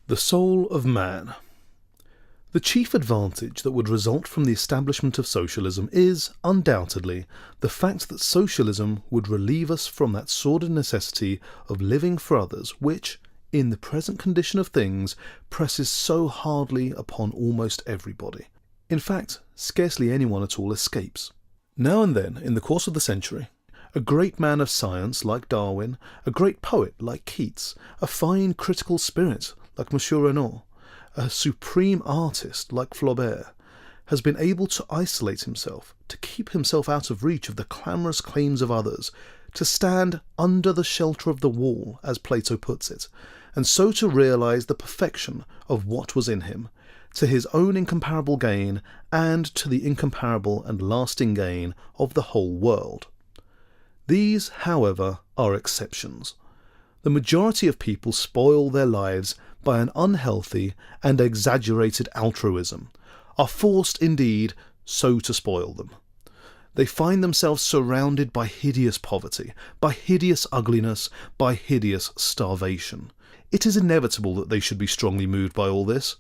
The soul of man. The chief advantage that would result from the establishment of socialism is, undoubtedly, the fact that socialism would relieve us from that sordid necessity of living for others which, in the present condition of things, presses so hardly upon almost everybody. In fact, scarcely anyone at all escapes. Now and then, in the course of the century, a great man of science like Darwin, a great poet like Keats, a fine critical spirit like M. Renan, a supreme artist like Flaubert, has been able to isolate himself, to keep himself out of reach of the clamorous claims of others, to stand under the shelter of the wall, as Plato puts it, and so to realize the perfection of what was in him, to his own incomparable gain, and to the incomparable and lasting gain of the whole world. These, however, are exceptions. The majority of people spoil their lives by an unhealthy and exaggerated altruism, are forced indeed so to spoil them. They find themselves surrounded by hideous poverty, by hideous ugliness, by hideous starvation. It is inevitable that they should be strongly moved by all this.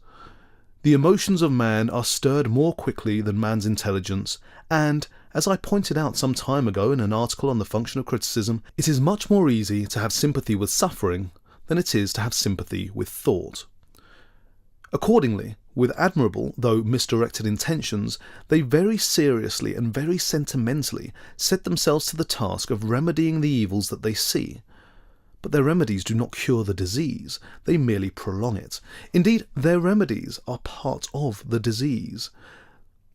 The emotions of man are stirred more quickly than man's intelligence, and, as I pointed out some time ago in an article on the function of criticism, it is much more easy to have sympathy with suffering than it is to have sympathy with thought. Accordingly, with admirable though misdirected intentions, they very seriously and very sentimentally set themselves to the task of remedying the evils that they see. But their remedies do not cure the disease, they merely prolong it. Indeed, their remedies are part of the disease.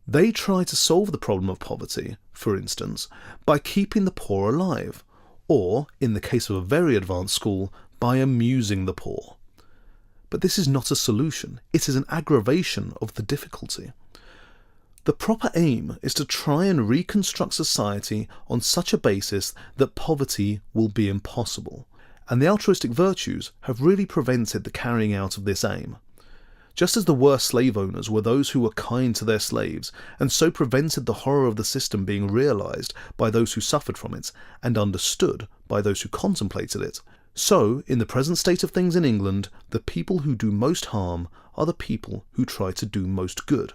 They try to solve the problem of poverty, for instance, by keeping the poor alive, or, in the case of a very advanced school, by amusing the poor. But this is not a solution, it is an aggravation of the difficulty. The proper aim is to try and reconstruct society on such a basis that poverty will be impossible, and the altruistic virtues have really prevented the carrying out of this aim. Just as the worst slave owners were those who were kind to their slaves, and so prevented the horror of the system being realized by those who suffered from it, and understood by those who contemplated it, so, in the present state of things in England, the people who do most harm are the people who try to do most good.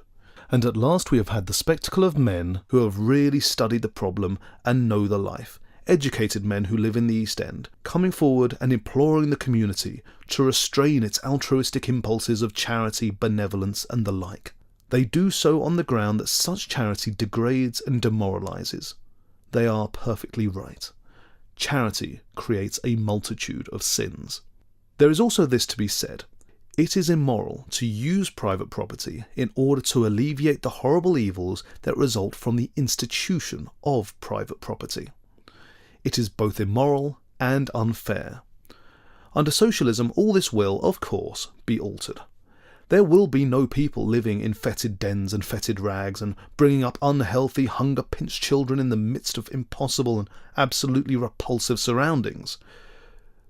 And at last we have had the spectacle of men who have really studied the problem and know the life, educated men who live in the East End, coming forward and imploring the community to restrain its altruistic impulses of charity, benevolence, and the like. They do so on the ground that such charity degrades and demoralizes. They are perfectly right. Charity creates a multitude of sins. There is also this to be said. It is immoral to use private property in order to alleviate the horrible evils that result from the institution of private property. It is both immoral and unfair. Under socialism, all this will, of course, be altered. There will be no people living in fetid dens and fetid rags and bringing up unhealthy, hunger-pinched children in the midst of impossible and absolutely repulsive surroundings.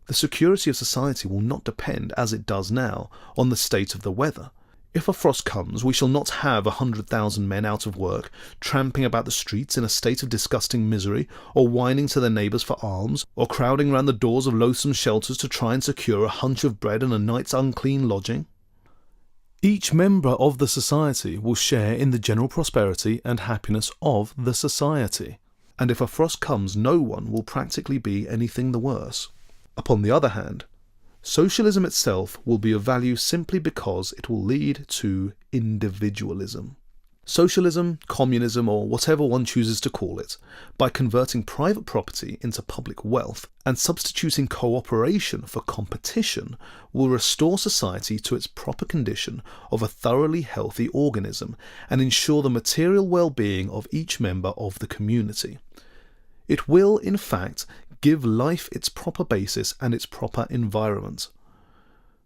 The security of society will not depend, as it does now, on the state of the weather. If a frost comes, we shall not have 100,000 men out of work, tramping about the streets in a state of disgusting misery, or whining to their neighbours for alms, or crowding round the doors of loathsome shelters to try and secure a hunch of bread and a night's unclean lodging. Each member of the society will share in the general prosperity and happiness of the society, and if a frost comes, no one will practically be anything the worse. Upon the other hand, socialism itself will be of value simply because it will lead to individualism. Socialism, communism, or whatever one chooses to call it, by converting private property into public wealth and substituting cooperation for competition, will restore society to its proper condition of a thoroughly healthy organism and ensure the material well-being of each member of the community. It will, in fact, give life its proper basis and its proper environment.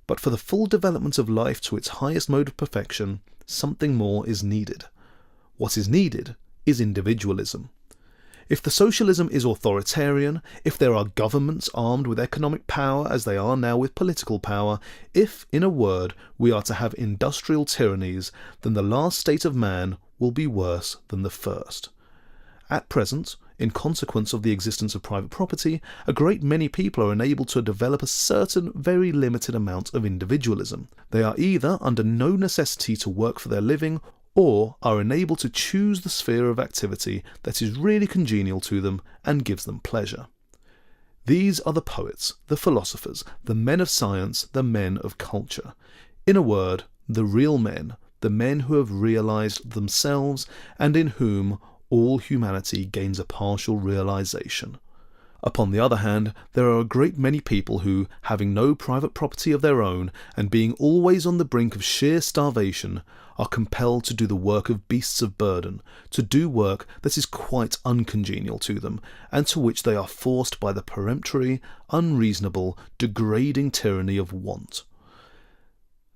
But for the full development of life to its highest mode of perfection, something more is needed. What is needed is individualism. If the socialism is authoritarian, if there are governments armed with economic power as they are now with political power, if, in a word, we are to have industrial tyrannies, then the last state of man will be worse than the first. At present, In consequence of the existence of private property, a great many people are enabled to develop a certain very limited amount of individualism. They are either under no necessity to work for their living, or are enabled to choose the sphere of activity that is really congenial to them and gives them pleasure. These are the poets, the philosophers, the men of science, the men of culture. In a word, the real men, the men who have realized themselves and in whom all humanity gains a partial realization. Upon the other hand, there are a great many people who, having no private property of their own, and being always on the brink of sheer starvation, are compelled to do the work of beasts of burden, to do work that is quite uncongenial to them, and to which they are forced by the peremptory, unreasonable, degrading tyranny of want.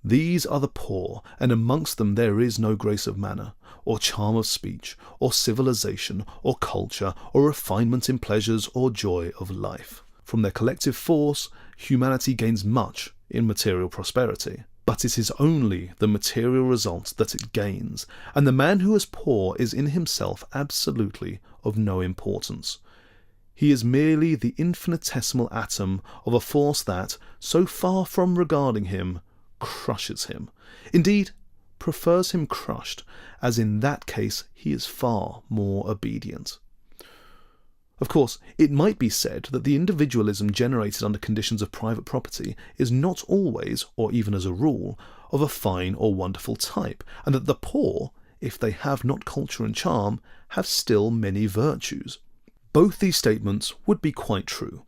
These are the poor, and amongst them there is no grace of manner, or charm of speech, or civilization, or culture, or refinement in pleasures or joy of life. From their collective force, humanity gains much in material prosperity. But it is only the material result that it gains, and the man who is poor is in himself absolutely of no importance. He is merely the infinitesimal atom of a force that, so far from regarding him, crushes him. Indeed, prefers him crushed, as in that case he is far more obedient. Of course, it might be said that the individualism generated under conditions of private property is not always, or even as a rule, of a fine or wonderful type, and that the poor, if they have not culture and charm, have still many virtues. Both these statements would be quite true.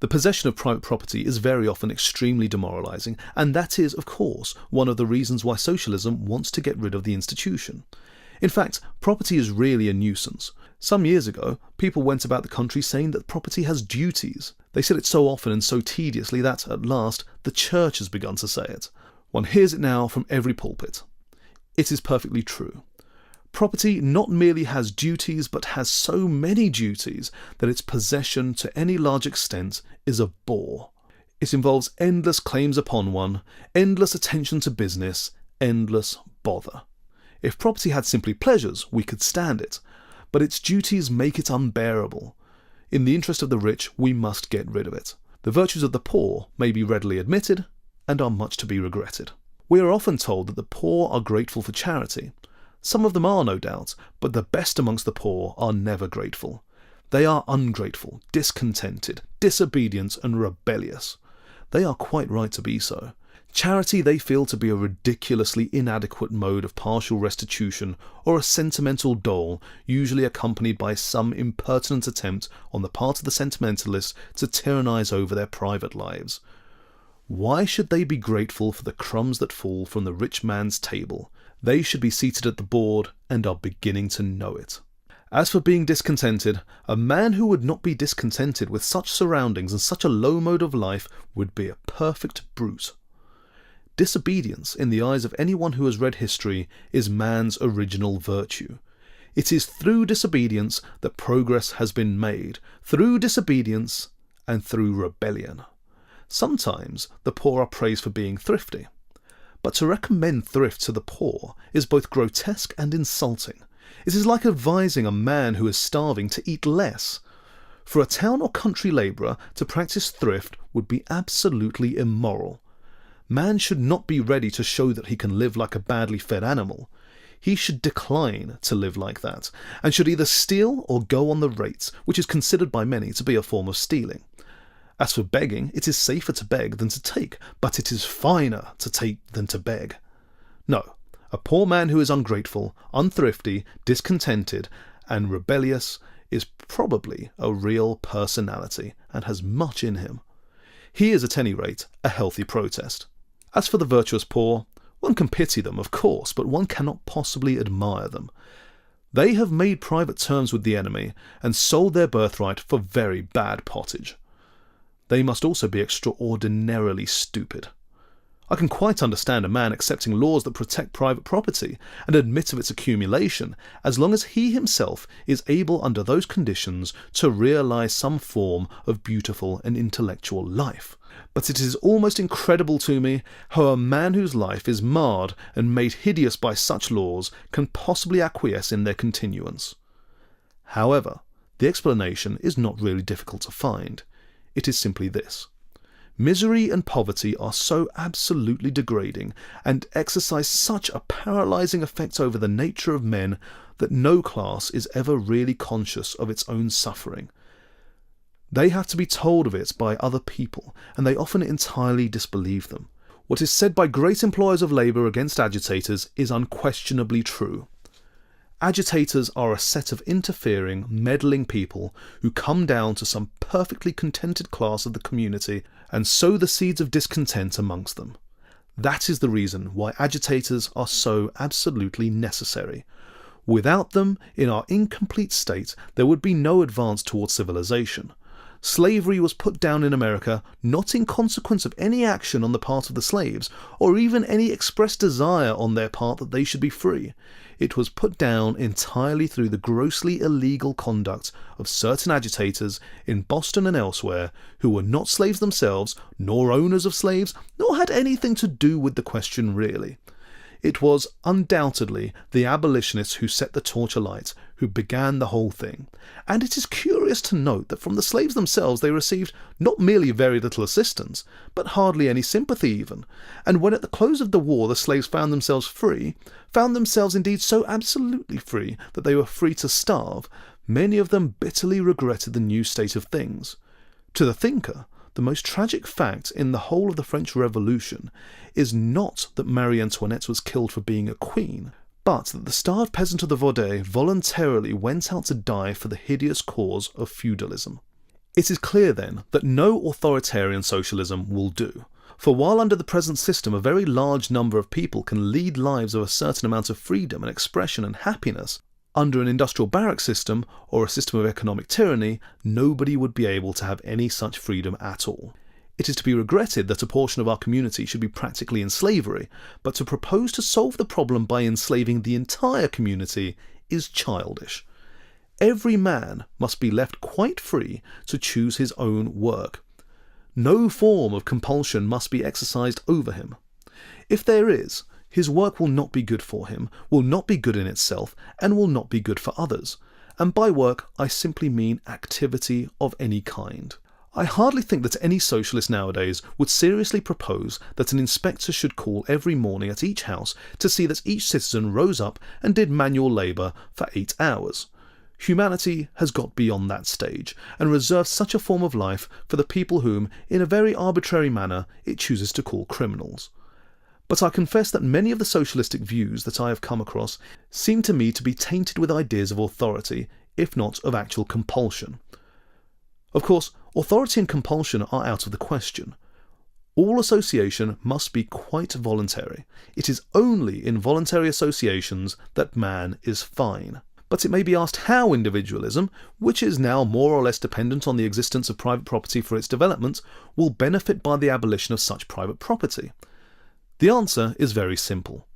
The possession of private property is very often extremely demoralizing, and that is, of course, one of the reasons why socialism wants to get rid of the institution. In fact, property is really a nuisance. Some years ago, people went about the country saying that property has duties. They said it so often and so tediously that, at last, the church has begun to say it. One hears it now from every pulpit. It is perfectly true. Property not merely has duties, but has so many duties that its possession to any large extent is a bore. It involves endless claims upon one, endless attention to business, endless bother. If property had simply pleasures, we could stand it, but its duties make it unbearable. In the interest of the rich, we must get rid of it. The virtues of the poor may be readily admitted, and are much to be regretted. We are often told that the poor are grateful for charity. Some of them are, no doubt, but the best amongst the poor are never grateful. They are ungrateful, discontented, disobedient, and rebellious. They are quite right to be so. Charity they feel to be a ridiculously inadequate mode of partial restitution, or a sentimental dole, usually accompanied by some impertinent attempt on the part of the sentimentalist to tyrannize over their private lives. Why should they be grateful for the crumbs that fall from the rich man's table? They should be seated at the board, and are beginning to know it. As for being discontented, a man who would not be discontented with such surroundings and such a low mode of life would be a perfect brute. Disobedience, in the eyes of anyone who has read history, is man's original virtue. It is through disobedience that progress has been made, through disobedience and through rebellion. Sometimes the poor are praised for being thrifty, but to recommend thrift to the poor is both grotesque and insulting. It is like advising a man who is starving to eat less. For a town or country labourer to practice thrift would be absolutely immoral. Man should not be ready to show that he can live like a badly fed animal. He should decline to live like that, and should either steal or go on the rates, which is considered by many to be a form of stealing. As for begging, it is safer to beg than to take, but it is finer to take than to beg. No, a poor man who is ungrateful, unthrifty, discontented, and rebellious is probably a real personality, and has much in him. He is, at any rate, a healthy protest. As for the virtuous poor, one can pity them, of course, but one cannot possibly admire them. They have made private terms with the enemy, and sold their birthright for very bad pottage. They must also be extraordinarily stupid. I can quite understand a man accepting laws that protect private property and admit of its accumulation, as long as he himself is able under those conditions to realise some form of beautiful and intellectual life. But it is almost incredible to me how a man whose life is marred and made hideous by such laws can possibly acquiesce in their continuance. However, The explanation is not really difficult to find. It is simply this. Misery and poverty are so absolutely degrading and exercise such a paralysing effect over the nature of men that no class is ever really conscious of its own suffering. They have to be told of it by other people, and they often entirely disbelieve them. What is said by great employers of labour against agitators is unquestionably true. Agitators are a set of interfering, meddling people who come down to some perfectly contented class of the community and sow the seeds of discontent amongst them. That is the reason why agitators are so absolutely necessary. Without them, in our incomplete state, there would be no advance towards civilization. Slavery was put down in America not in consequence of any action on the part of the slaves, or even any expressed desire on their part that they should be free. It was put down entirely through the grossly illegal conduct of certain agitators in Boston and elsewhere who were not slaves themselves, nor owners of slaves, nor had anything to do with the question really. It was undoubtedly the abolitionists who set the torch alight, who began the whole thing. And it is curious to note that from the slaves themselves they received not merely very little assistance, but hardly any sympathy even. And when at the close of the war the slaves found themselves free, found themselves indeed so absolutely free that they were free to starve, many of them bitterly regretted the new state of things. To the thinker, the most tragic fact in the whole of the French Revolution is not that Marie Antoinette was killed for being a queen, but that the starved peasant of the Vaude voluntarily went out to die for the hideous cause of feudalism. It is clear then that no authoritarian socialism will do. For while under the present system a very large number of people can lead lives of a certain amount of freedom and expression and happiness, under an industrial barrack system or a system of economic tyranny, nobody would be able to have any such freedom at all. It is to be regretted that a portion of our community should be practically in slavery, but to propose to solve the problem by enslaving the entire community is childish. Every man must be left quite free to choose his own work. No form of compulsion must be exercised over him. If there is, his work will not be good for him, will not be good in itself, and will not be good for others. And by work, I simply mean activity of any kind. I hardly think that any socialist nowadays would seriously propose that an inspector should call every morning at each house to see that each citizen rose up and did manual labour for 8 hours. Humanity has got beyond that stage, and reserves such a form of life for the people whom, in a very arbitrary manner, it chooses to call criminals. But I confess that many of the socialistic views that I have come across seem to me to be tainted with ideas of authority, if not of actual compulsion. Of course, authority and compulsion are out of the question. All association must be quite voluntary. It is only in voluntary associations that man is fine. But it may be asked how individualism, which is now more or less dependent on the existence of private property for its development, will benefit by the abolition of such private property. The answer is very simple.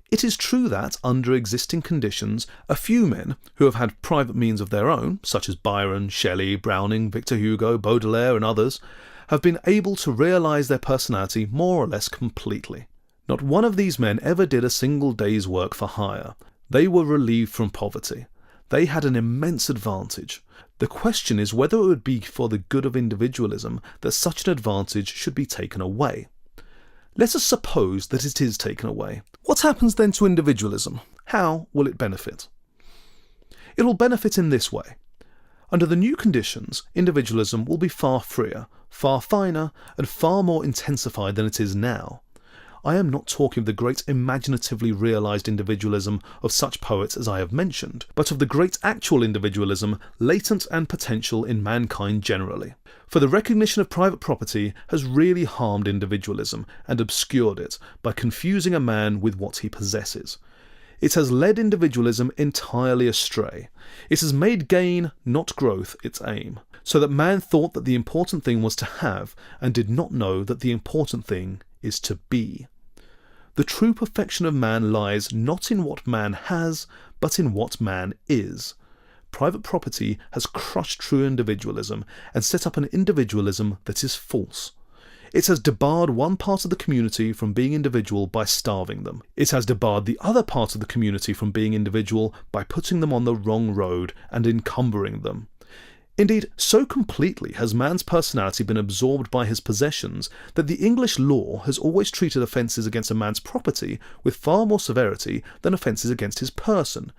It is true that, under existing conditions, a few men who have had private means of their own, such as Byron, Shelley, Browning, Victor Hugo, Baudelaire and others, have been able to realise their personality more or less completely. Not one of these men ever did a single day's work for hire. They were relieved from poverty. They had an immense advantage. The question is whether it would be for the good of individualism that such an advantage should be taken away. Let us suppose that it is taken away. What happens then to individualism? How will it benefit? It will benefit in this way. Under the new conditions, individualism will be far freer, far finer, and far more intensified than it is now. I am not talking of the great imaginatively realised individualism of such poets as I have mentioned, but of the great actual individualism latent and potential in mankind generally. For the recognition of private property has really harmed individualism and obscured it by confusing a man with what he possesses. It has led individualism entirely astray. It has made gain, not growth, its aim, so that man thought that the important thing was to have, and did not know that the important thing is to be. The true perfection of man lies not in what man has, but in what man is. Private property has crushed true individualism and set up an individualism that is false. It has debarred one part of the community from being individual by starving them. It has debarred the other part of the community from being individual by putting them on the wrong road and encumbering them. Indeed, so completely has man's personality been absorbed by his possessions that the English law has always treated offences against a man's property with far more severity than offences against his person,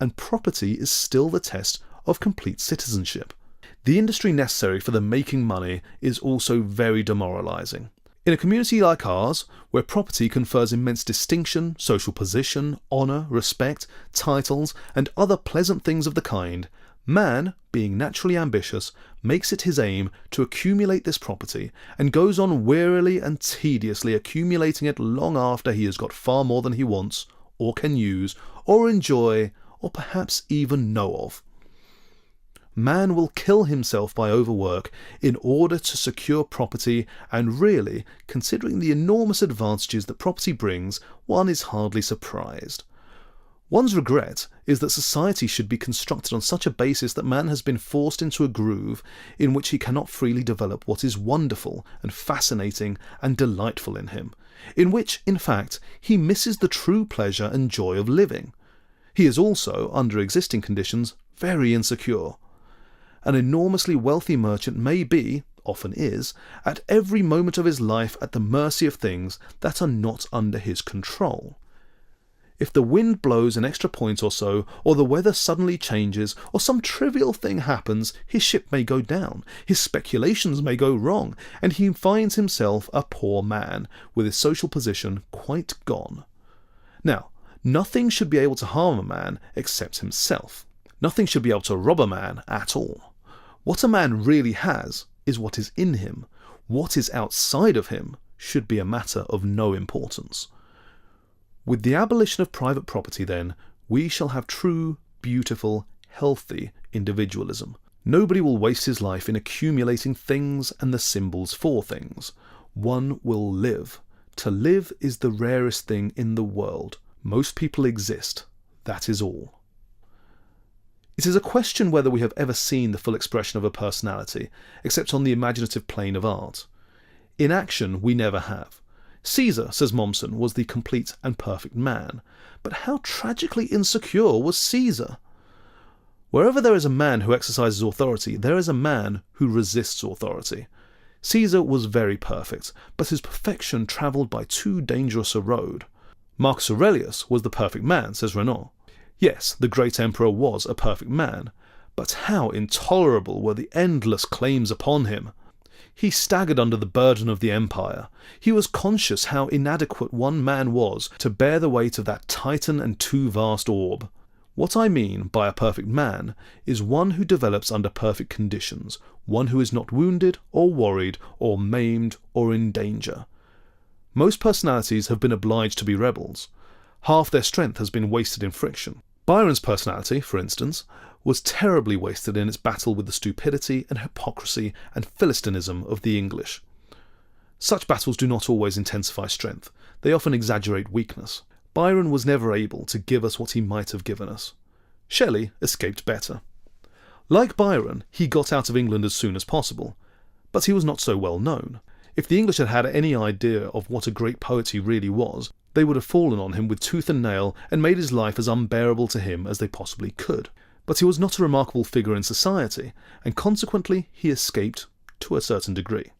and property is still the test of complete citizenship. The industry necessary for the making money is also very demoralising. In a community like ours, where property confers immense distinction, social position, honour, respect, titles, and other pleasant things of the kind, man, being naturally ambitious, makes it his aim to accumulate this property, and goes on wearily and tediously accumulating it long after he has got far more than he wants, or can use, or enjoy, or perhaps even know of. Man will kill himself by overwork in order to secure property, and really, considering the enormous advantages that property brings, one is hardly surprised. One's regret is that society should be constructed on such a basis that man has been forced into a groove in which he cannot freely develop what is wonderful and fascinating and delightful in him, in which, in fact, he misses the true pleasure and joy of living. He is also, under existing conditions, very insecure. An enormously wealthy merchant may be, often is, at every moment of his life at the mercy of things that are not under his control. If the wind blows an extra point or so, or the weather suddenly changes, or some trivial thing happens, his ship may go down, his speculations may go wrong, and he finds himself a poor man, with his social position quite gone. Now, nothing should be able to harm a man except himself. Nothing should be able to rob a man at all. What a man really has is what is in him. What is outside of him should be a matter of no importance. With the abolition of private property, then, we shall have true, beautiful, healthy individualism. Nobody will waste his life in accumulating things and the symbols for things. One will live. To live is the rarest thing in the world. Most people exist. That is all. It is a question whether we have ever seen the full expression of a personality, except on the imaginative plane of art. In action, we never have. Caesar, says Mommsen, was the complete and perfect man. But how tragically insecure was Caesar? Wherever there is a man who exercises authority, there is a man who resists authority. Caesar was very perfect, but his perfection travelled by too dangerous a road. Marcus Aurelius was the perfect man, says Renan. Yes, the great emperor was a perfect man, but how intolerable were the endless claims upon him! He staggered under the burden of the empire. He was conscious how inadequate one man was to bear the weight of that titan and too vast orb. What I mean by a perfect man is one who develops under perfect conditions, one who is not wounded or worried or maimed or in danger. Most personalities have been obliged to be rebels. Half their strength has been wasted in friction. Byron's personality, for instance, was terribly wasted in its battle with the stupidity and hypocrisy and philistinism of the English. Such battles do not always intensify strength. They often exaggerate weakness. Byron was never able to give us what he might have given us. Shelley escaped better. Like Byron, he got out of England as soon as possible, but he was not so well known. If the English had had any idea of what a great poet he really was, they would have fallen on him with tooth and nail and made his life as unbearable to him as they possibly could. But he was not a remarkable figure in society, and consequently he escaped to a certain degree.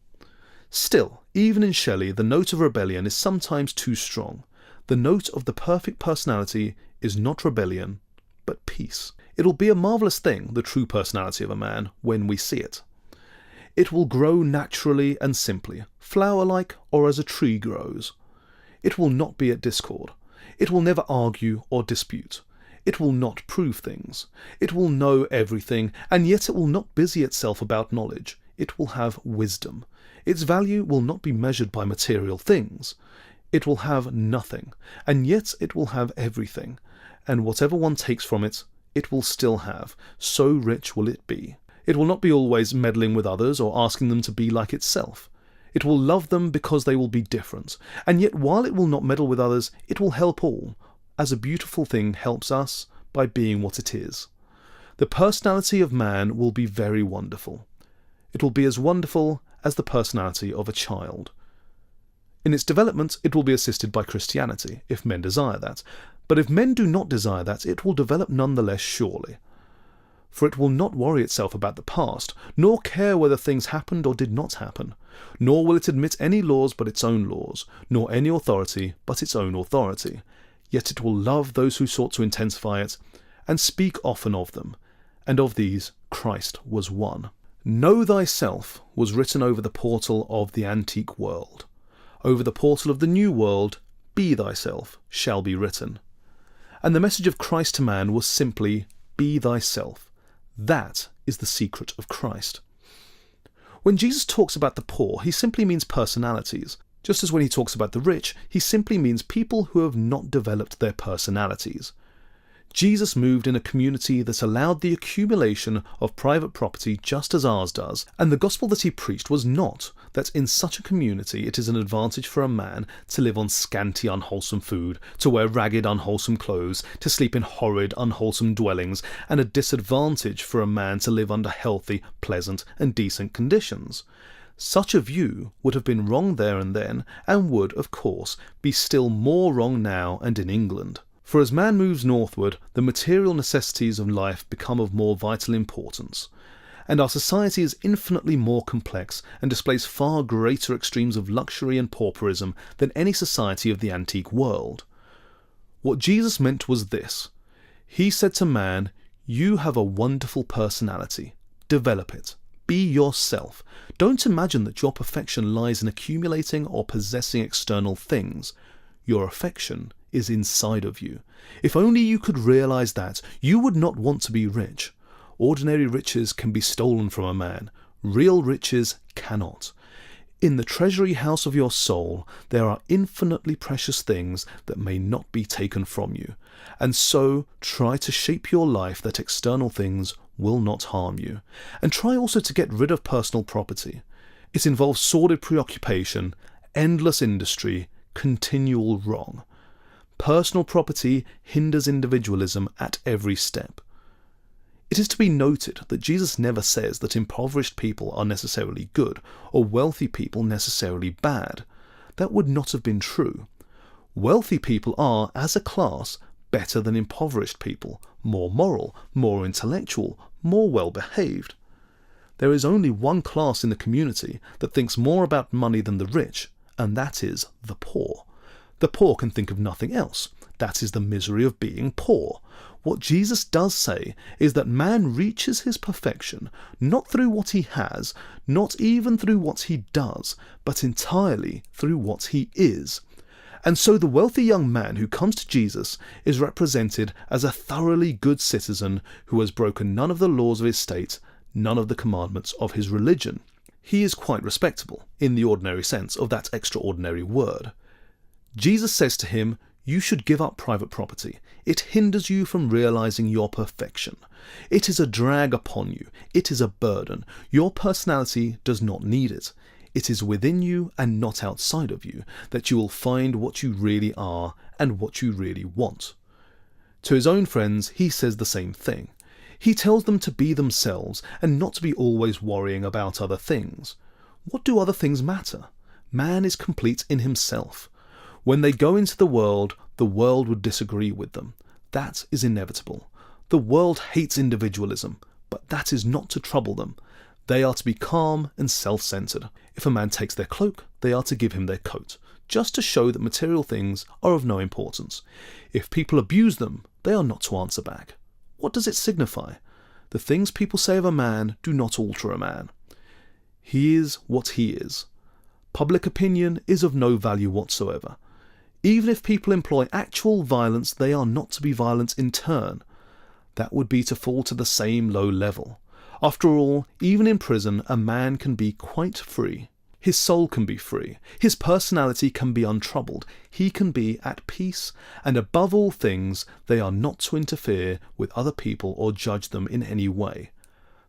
Still, even in Shelley, the note of rebellion is sometimes too strong. The note of the perfect personality is not rebellion, but peace. It will be a marvellous thing, the true personality of a man, when we see it. It will grow naturally and simply, flower-like or as a tree grows. It will not be at discord. It will never argue or dispute. It will not prove things. It will know everything, and yet it will not busy itself about knowledge. It will have wisdom. Its value will not be measured by material things. It will have nothing, and yet it will have everything, and whatever one takes from it, it will still have, so rich will it be. It will not be always meddling with others or asking them to be like itself. It will love them because they will be different, and yet while it will not meddle with others, it will help all, as a beautiful thing helps us by being what it is. The personality of man will be very wonderful. It will be as wonderful as the personality of a child. In its development, it will be assisted by Christianity, if men desire that, but if men do not desire that, it will develop none the less surely. For it will not worry itself about the past, nor care whether things happened or did not happen, nor will it admit any laws but its own laws, nor any authority but its own authority. Yet it will love those who sought to intensify it, and speak often of them, and of these Christ was one. Know thyself was written over the portal of the antique world. Over the portal of the new world, be thyself shall be written. And the message of Christ to man was simply, be thyself. That is the secret of Christ. When Jesus talks about the poor, he simply means personalities. Just as when he talks about the rich, he simply means people who have not developed their personalities. Jesus moved in a community that allowed the accumulation of private property just as ours does, and the gospel that he preached was not that in such a community it is an advantage for a man to live on scanty unwholesome food, to wear ragged unwholesome clothes, to sleep in horrid unwholesome dwellings, and a disadvantage for a man to live under healthy, pleasant and decent conditions. Such a view would have been wrong there and then, and would, of course, be still more wrong now and in England. For as man moves northward, the material necessities of life become of more vital importance, and our society is infinitely more complex and displays far greater extremes of luxury and pauperism than any society of the antique world. What Jesus meant was this. He said to man, you have a wonderful personality. Develop it. Be yourself. Don't imagine that your perfection lies in accumulating or possessing external things. Your affection is inside of you. If only you could realize that, you would not want to be rich. Ordinary riches can be stolen from a man. Real riches cannot. In the treasury house of your soul, there are infinitely precious things that may not be taken from you. And so, try to shape your life that external things will not harm you. And try also to get rid of personal property. It involves sordid preoccupation, endless industry, continual wrong. Personal property hinders individualism at every step. It is to be noted that Jesus never says that impoverished people are necessarily good, or wealthy people necessarily bad. That would not have been true. Wealthy people are, as a class, better than impoverished people, more moral, more intellectual, more well-behaved. There is only one class in the community that thinks more about money than the rich, and that is the poor. The poor can think of nothing else. That is the misery of being poor. What Jesus does say is that man reaches his perfection not through what he has, not even through what he does, but entirely through what he is. And so the wealthy young man who comes to Jesus is represented as a thoroughly good citizen who has broken none of the laws of his state, none of the commandments of his religion. He is quite respectable, in the ordinary sense of that extraordinary word. Jesus says to him, you should give up private property. It hinders you from realizing your perfection. It is a drag upon you. It is a burden. Your personality does not need it. It is within you and not outside of you that you will find what you really are and what you really want. To his own friends, he says the same thing. He tells them to be themselves and not to be always worrying about other things. What do other things matter? Man is complete in himself. When they go into the world would disagree with them. That is inevitable. The world hates individualism, but that is not to trouble them. They are to be calm and self-centered. If a man takes their cloak, they are to give him their coat, just to show that material things are of no importance. If people abuse them, they are not to answer back. What does it signify? The things people say of a man do not alter a man. He is what he is. Public opinion is of no value whatsoever. Even if people employ actual violence, they are not to be violent in turn. That would be to fall to the same low level. After all, even in prison, a man can be quite free. His soul can be free. His personality can be untroubled. He can be at peace. And above all things, they are not to interfere with other people or judge them in any way.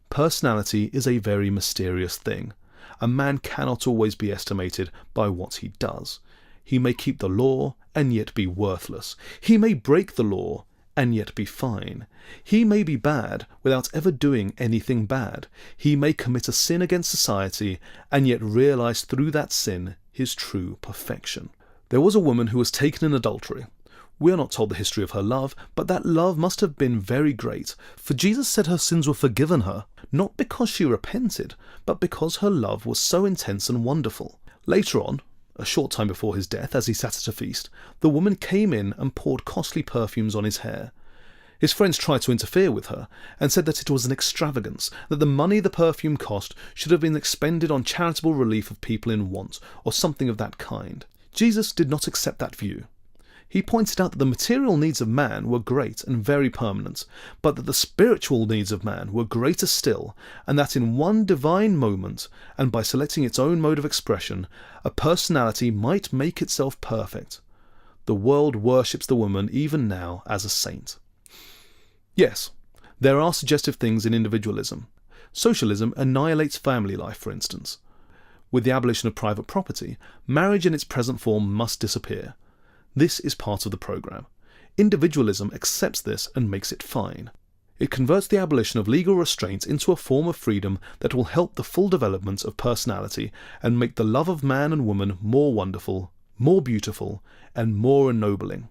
Personality is a very mysterious thing. A man cannot always be estimated by what he does. He may keep the law and yet be worthless. He may break the law and yet be fine. He may be bad without ever doing anything bad. He may commit a sin against society and yet realize through that sin his true perfection. There was a woman who was taken in adultery. We are not told the history of her love, but that love must have been very great, for Jesus said her sins were forgiven her, not because she repented, but because her love was so intense and wonderful. Later on, a short time before his death, as he sat at a feast, the woman came in and poured costly perfumes on his hair. His friends tried to interfere with her, and said that it was an extravagance, that the money the perfume cost should have been expended on charitable relief of people in want, or something of that kind. Jesus did not accept that view. He pointed out that the material needs of man were great and very permanent, but that the spiritual needs of man were greater still, and that in one divine moment, and by selecting its own mode of expression, a personality might make itself perfect. The world worships the woman even now as a saint. Yes, there are suggestive things in individualism. Socialism annihilates family life, for instance. With the abolition of private property, marriage in its present form must disappear. This is part of the programme. Individualism accepts this and makes it fine. It converts the abolition of legal restraints into a form of freedom that will help the full development of personality and make the love of man and woman more wonderful, more beautiful, and more ennobling.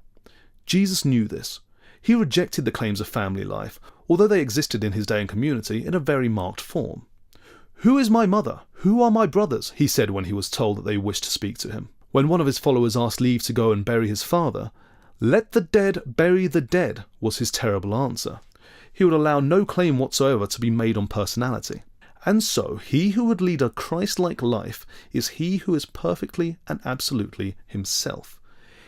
Jesus knew this. He rejected the claims of family life, although they existed in his day and community in a very marked form. "Who is my mother? Who are my brothers?" he said when he was told that they wished to speak to him. When one of his followers asked leave to go and bury his father, "Let the dead bury the dead," was his terrible answer. He would allow no claim whatsoever to be made on personality. And so, he who would lead a Christ-like life is he who is perfectly and absolutely himself.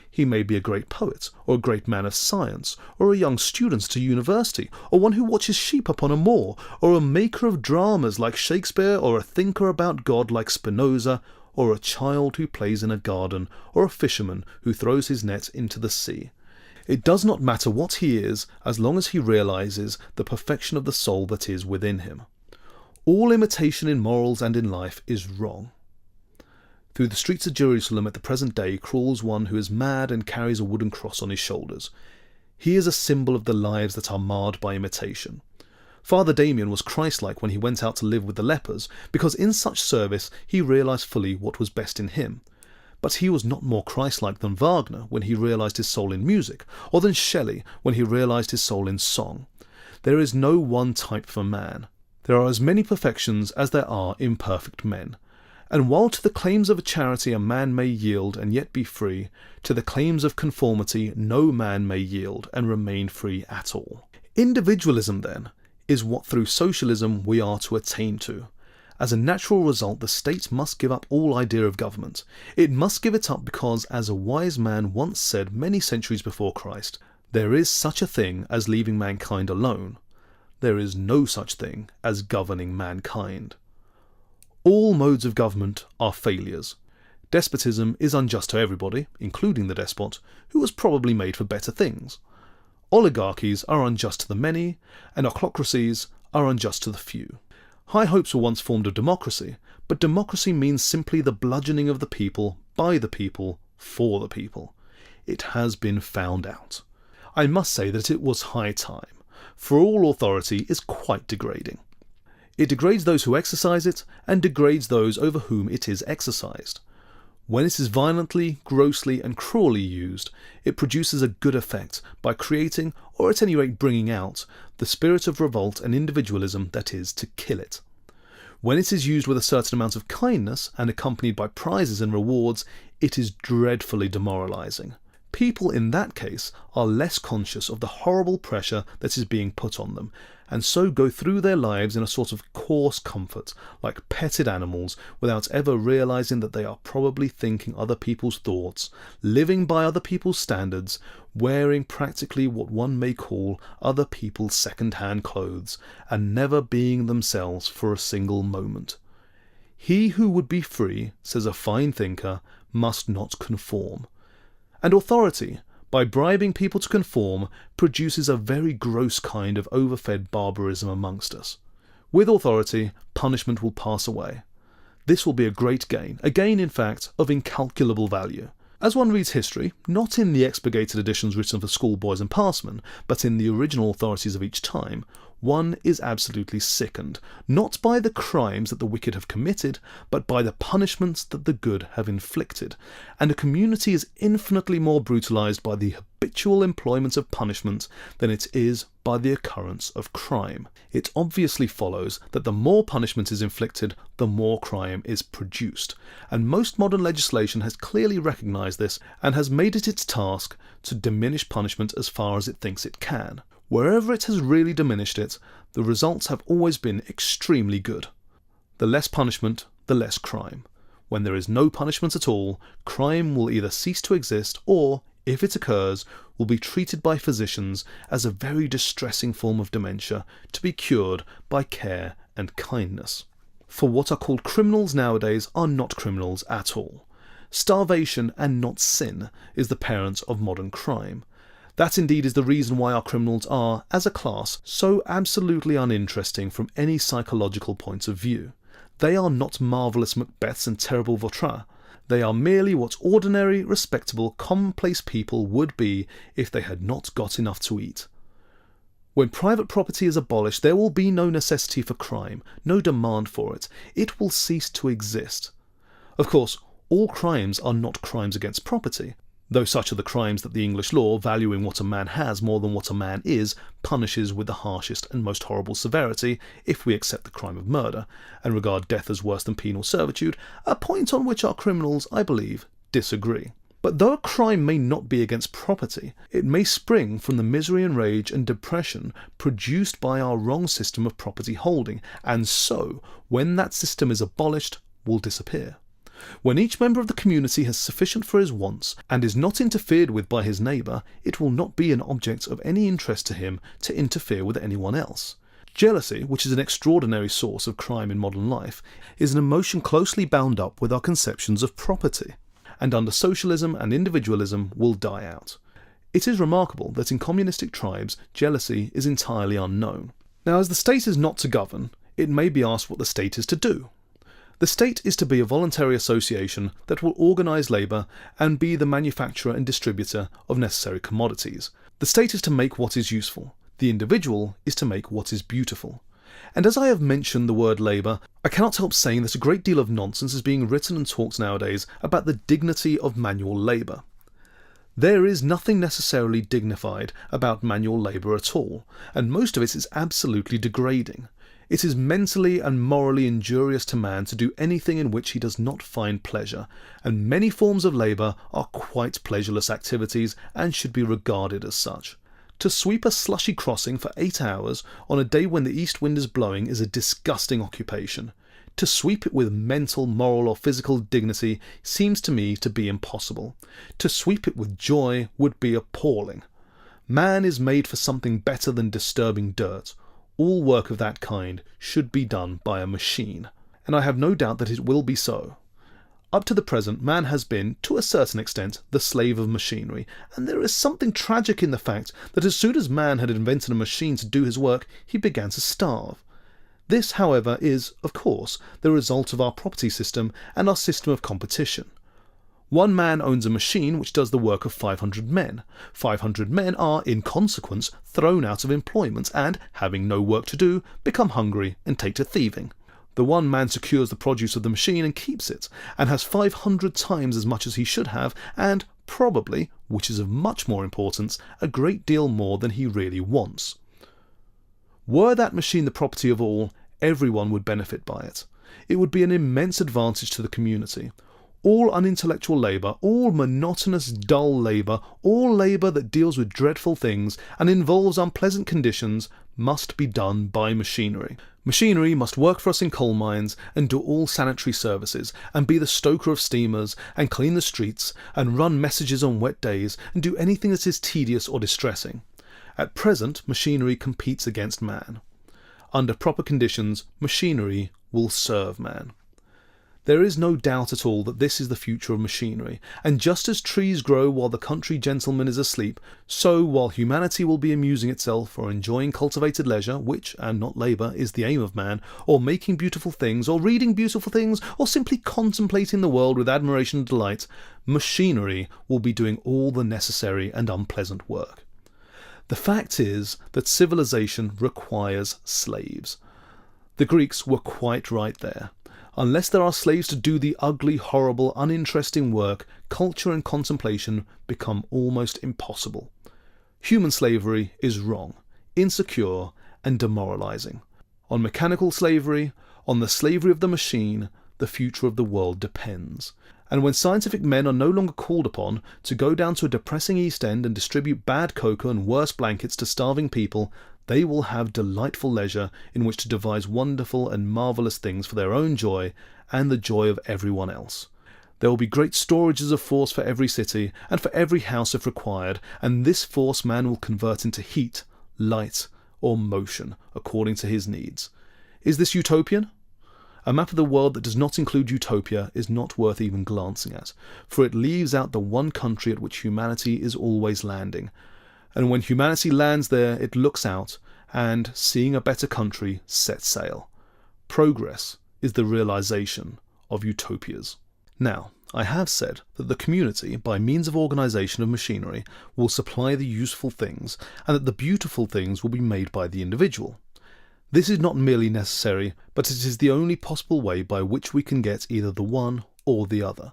He may be a great poet, or a great man of science, or a young student at a university, or one who watches sheep upon a moor, or a maker of dramas like Shakespeare, or a thinker about God like Spinoza, or a child who plays in a garden, or a fisherman who throws his net into the sea. It does not matter what he is, as long as he realizes the perfection of the soul that is within him. All imitation in morals and in life is wrong. Through the streets of Jerusalem at the present day crawls one who is mad and carries a wooden cross on his shoulders. He is a symbol of the lives that are marred by imitation. Father Damien was Christ-like when he went out to live with the lepers, because in such service he realized fully what was best in him. But he was not more Christ-like than Wagner when he realized his soul in music, or than Shelley when he realized his soul in song. There is no one type for man. There are as many perfections as there are imperfect men. And while to the claims of a charity a man may yield and yet be free, to the claims of conformity no man may yield and remain free at all. Individualism, then, is what through socialism we are to attain to. As a natural result, the state must give up all idea of government. It must give it up because, as a wise man once said many centuries before Christ, there is such a thing as leaving mankind alone. There is no such thing as governing mankind. All modes of government are failures. Despotism is unjust to everybody, including the despot, who was probably made for better things. Oligarchies are unjust to the many, and ochlocracies are unjust to the few. High hopes were once formed of democracy, but democracy means simply the bludgeoning of the people, by the people, for the people. It has been found out. I must say that it was high time, for all authority is quite degrading. It degrades those who exercise it, and degrades those over whom it is exercised. When it is violently, grossly, and cruelly used, it produces a good effect by creating, or at any rate bringing out, the spirit of revolt and individualism that is to kill it. When it is used with a certain amount of kindness and accompanied by prizes and rewards, it is dreadfully demoralizing. People in that case are less conscious of the horrible pressure that is being put on them, and so go through their lives in a sort of coarse comfort, like petted animals, without ever realizing that they are probably thinking other people's thoughts, living by other people's standards, wearing practically what one may call other people's second-hand clothes, and never being themselves for a single moment. He who would be free, says a fine thinker, must not conform. And authority, by bribing people to conform, produces a very gross kind of overfed barbarism amongst us. With authority, punishment will pass away. This will be a great gain, a gain, in fact, of incalculable value. As one reads history, not in the expurgated editions written for schoolboys and passmen, but in the original authorities of each time, one is absolutely sickened, not by the crimes that the wicked have committed, but by the punishments that the good have inflicted, and a community is infinitely more brutalized by the habitual employment of punishment than it is by the occurrence of crime. It obviously follows that the more punishment is inflicted, the more crime is produced, and most modern legislation has clearly recognised this and has made it its task to diminish punishment as far as it thinks it can. Wherever it has really diminished it, the results have always been extremely good. The less punishment, the less crime. When there is no punishment at all, crime will either cease to exist or, if it occurs, will be treated by physicians as a very distressing form of dementia to be cured by care and kindness. For what are called criminals nowadays are not criminals at all. Starvation and not sin is the parent of modern crime. That indeed is the reason why our criminals are, as a class, so absolutely uninteresting from any psychological point of view. They are not marvellous Macbeths and terrible Vautrin. They are merely what ordinary, respectable, commonplace people would be if they had not got enough to eat. When private property is abolished, there will be no necessity for crime, no demand for it. It will cease to exist. Of course, all crimes are not crimes against property, though such are the crimes that the English law, valuing what a man has more than what a man is, punishes with the harshest and most horrible severity, if we accept the crime of murder, and regard death as worse than penal servitude, a point on which our criminals, I believe, disagree. But though a crime may not be against property, it may spring from the misery and rage and depression produced by our wrong system of property holding, and so, when that system is abolished, will disappear. When each member of the community has sufficient for his wants and is not interfered with by his neighbour, it will not be an object of any interest to him to interfere with anyone else. Jealousy, which is an extraordinary source of crime in modern life, is an emotion closely bound up with our conceptions of property, and under socialism and individualism will die out. It is remarkable that in communistic tribes, jealousy is entirely unknown. Now, as the state is not to govern, it may be asked what the state is to do. The state is to be a voluntary association that will organise labour and be the manufacturer and distributor of necessary commodities. The state is to make what is useful. The individual is to make what is beautiful. And as I have mentioned the word labour, I cannot help saying that a great deal of nonsense is being written and talked nowadays about the dignity of manual labour. There is nothing necessarily dignified about manual labour at all, and most of it is absolutely degrading. It is mentally and morally injurious to man to do anything in which he does not find pleasure, and many forms of labour are quite pleasureless activities and should be regarded as such. To sweep a slushy crossing for 8 hours on a day when the east wind is blowing is a disgusting occupation. To sweep it with mental, moral or physical dignity seems to me to be impossible. To sweep it with joy would be appalling. Man is made for something better than disturbing dirt. All work of that kind should be done by a machine, and I have no doubt that it will be so. Up to the present, man has been, to a certain extent, the slave of machinery, and there is something tragic in the fact that as soon as man had invented a machine to do his work, he began to starve. This, however, is, of course, the result of our property system and our system of competition. One man owns a machine which does the work of 500 men. 500 men are, in consequence, thrown out of employment and, having no work to do, become hungry and take to thieving. The one man secures the produce of the machine and keeps it, and has 500 times as much as he should have, and probably, which is of much more importance, a great deal more than he really wants. Were that machine the property of all, everyone would benefit by it. It would be an immense advantage to the community. All unintellectual labour, all monotonous, dull labour, all labour that deals with dreadful things and involves unpleasant conditions must be done by machinery. Machinery must work for us in coal mines and do all sanitary services and be the stoker of steamers and clean the streets and run messages on wet days and do anything that is tedious or distressing. At present, machinery competes against man. Under proper conditions, machinery will serve man. There is no doubt at all that this is the future of machinery, and just as trees grow while the country gentleman is asleep, so while humanity will be amusing itself or enjoying cultivated leisure, which, and not labour, is the aim of man, or making beautiful things, or reading beautiful things, or simply contemplating the world with admiration and delight, machinery will be doing all the necessary and unpleasant work. The fact is that civilization requires slaves. The Greeks were quite right there. Unless there are slaves to do the ugly, horrible, uninteresting work, culture and contemplation become almost impossible. Human slavery is wrong, insecure, and demoralizing. On mechanical slavery, on the slavery of the machine, the future of the world depends. And when scientific men are no longer called upon to go down to a depressing East End and distribute bad cocoa and worse blankets to starving people, they will have delightful leisure in which to devise wonderful and marvellous things for their own joy and the joy of everyone else. There will be great storages of force for every city and for every house if required, and this force man will convert into heat, light, or motion according to his needs. Is this utopian? A map of the world that does not include utopia is not worth even glancing at, for it leaves out the one country at which humanity is always landing. And when humanity lands there, it looks out and, seeing a better country, sets sail. Progress is the realization of utopias. Now, I have said that the community, by means of organisation of machinery, will supply the useful things, and that the beautiful things will be made by the individual. This is not merely necessary, but it is the only possible way by which we can get either the one or the other.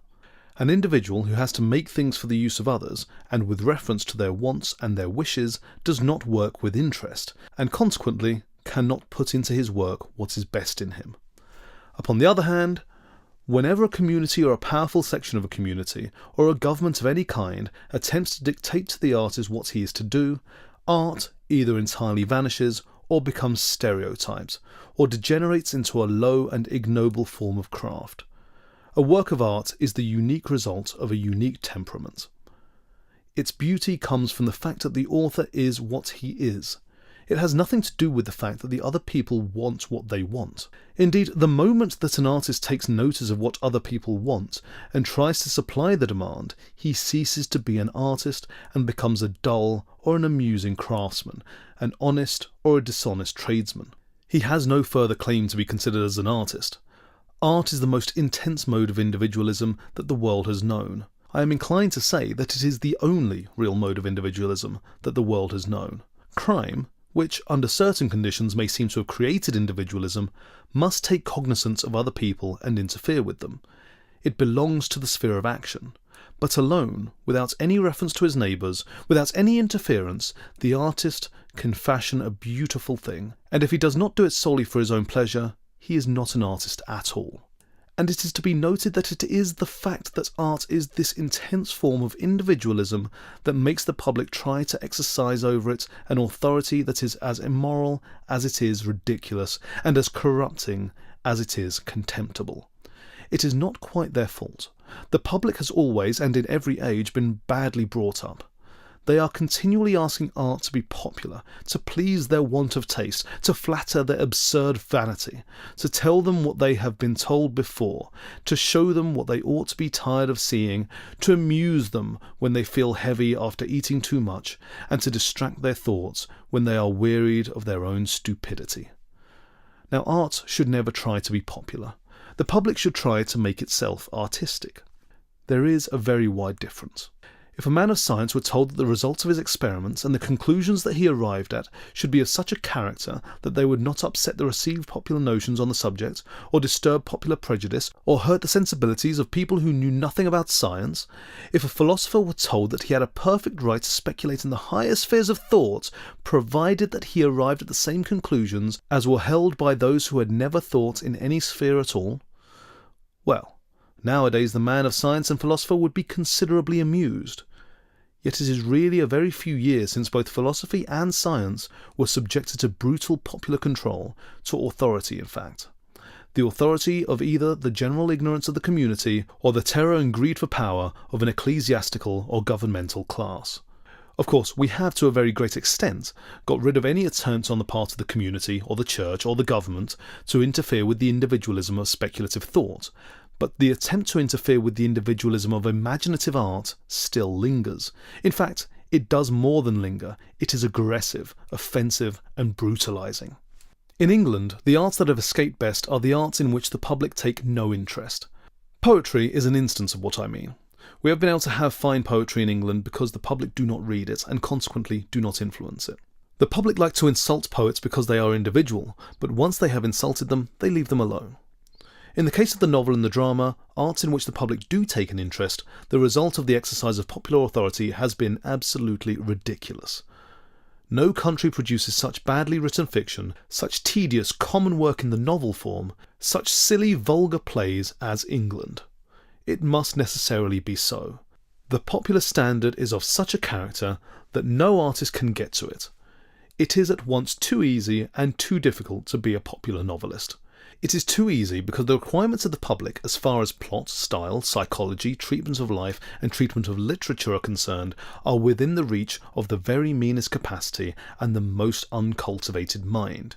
An individual who has to make things for the use of others, and with reference to their wants and their wishes, does not work with interest, and consequently cannot put into his work what is best in him. Upon the other hand, whenever a community or a powerful section of a community, or a government of any kind, attempts to dictate to the artist what he is to do, art either entirely vanishes or becomes stereotyped, or degenerates into a low and ignoble form of craft. A work of art is the unique result of a unique temperament. Its beauty comes from the fact that the author is what he is. It has nothing to do with the fact that the other people want what they want. Indeed, the moment that an artist takes notice of what other people want and tries to supply the demand, he ceases to be an artist and becomes a dull or an amusing craftsman, an honest or a dishonest tradesman. He has no further claim to be considered as an artist. Art is the most intense mode of individualism that the world has known. I am inclined to say that it is the only real mode of individualism that the world has known. Crime, which under certain conditions may seem to have created individualism, must take cognizance of other people and interfere with them. It belongs to the sphere of action. But alone, without any reference to his neighbours, without any interference, the artist can fashion a beautiful thing, and if he does not do it solely for his own pleasure, he is not an artist at all. And it is to be noted that it is the fact that art is this intense form of individualism that makes the public try to exercise over it an authority that is as immoral as it is ridiculous, and as corrupting as it is contemptible. It is not quite their fault. The public has always, and in every age, been badly brought up. They are continually asking art to be popular, to please their want of taste, to flatter their absurd vanity, to tell them what they have been told before, to show them what they ought to be tired of seeing, to amuse them when they feel heavy after eating too much, and to distract their thoughts when they are wearied of their own stupidity. Now, art should never try to be popular. The public should try to make itself artistic. There is a very wide difference. If a man of science were told that the results of his experiments and the conclusions that he arrived at should be of such a character that they would not upset the received popular notions on the subject, or disturb popular prejudice, or hurt the sensibilities of people who knew nothing about science, if a philosopher were told that he had a perfect right to speculate in the highest spheres of thought, provided that he arrived at the same conclusions as were held by those who had never thought in any sphere at all, well, nowadays the man of science and philosopher would be considerably amused. Yet it is really a very few years since both philosophy and science were subjected to brutal popular control, to authority in fact. The authority of either the general ignorance of the community or the terror and greed for power of an ecclesiastical or governmental class. Of course, we have to a very great extent got rid of any attempt on the part of the community or the church or the government to interfere with the individualism of speculative thought, but the attempt to interfere with the individualism of imaginative art still lingers. In fact, it does more than linger. It is aggressive, offensive, and brutalizing. In England, the arts that have escaped best are the arts in which the public take no interest. Poetry is an instance of what I mean. We have been able to have fine poetry in England because the public do not read it and consequently do not influence it. The public like to insult poets because they are individual, but once they have insulted them, they leave them alone. In the case of the novel and the drama, arts in which the public do take an interest, the result of the exercise of popular authority has been absolutely ridiculous. No country produces such badly written fiction, such tedious common work in the novel form, such silly vulgar plays as England. It must necessarily be so. The popular standard is of such a character that no artist can get to it. It is at once too easy and too difficult to be a popular novelist. It is too easy because the requirements of the public as far as plot, style, psychology, treatment of life and treatment of literature are concerned are within the reach of the very meanest capacity and the most uncultivated mind.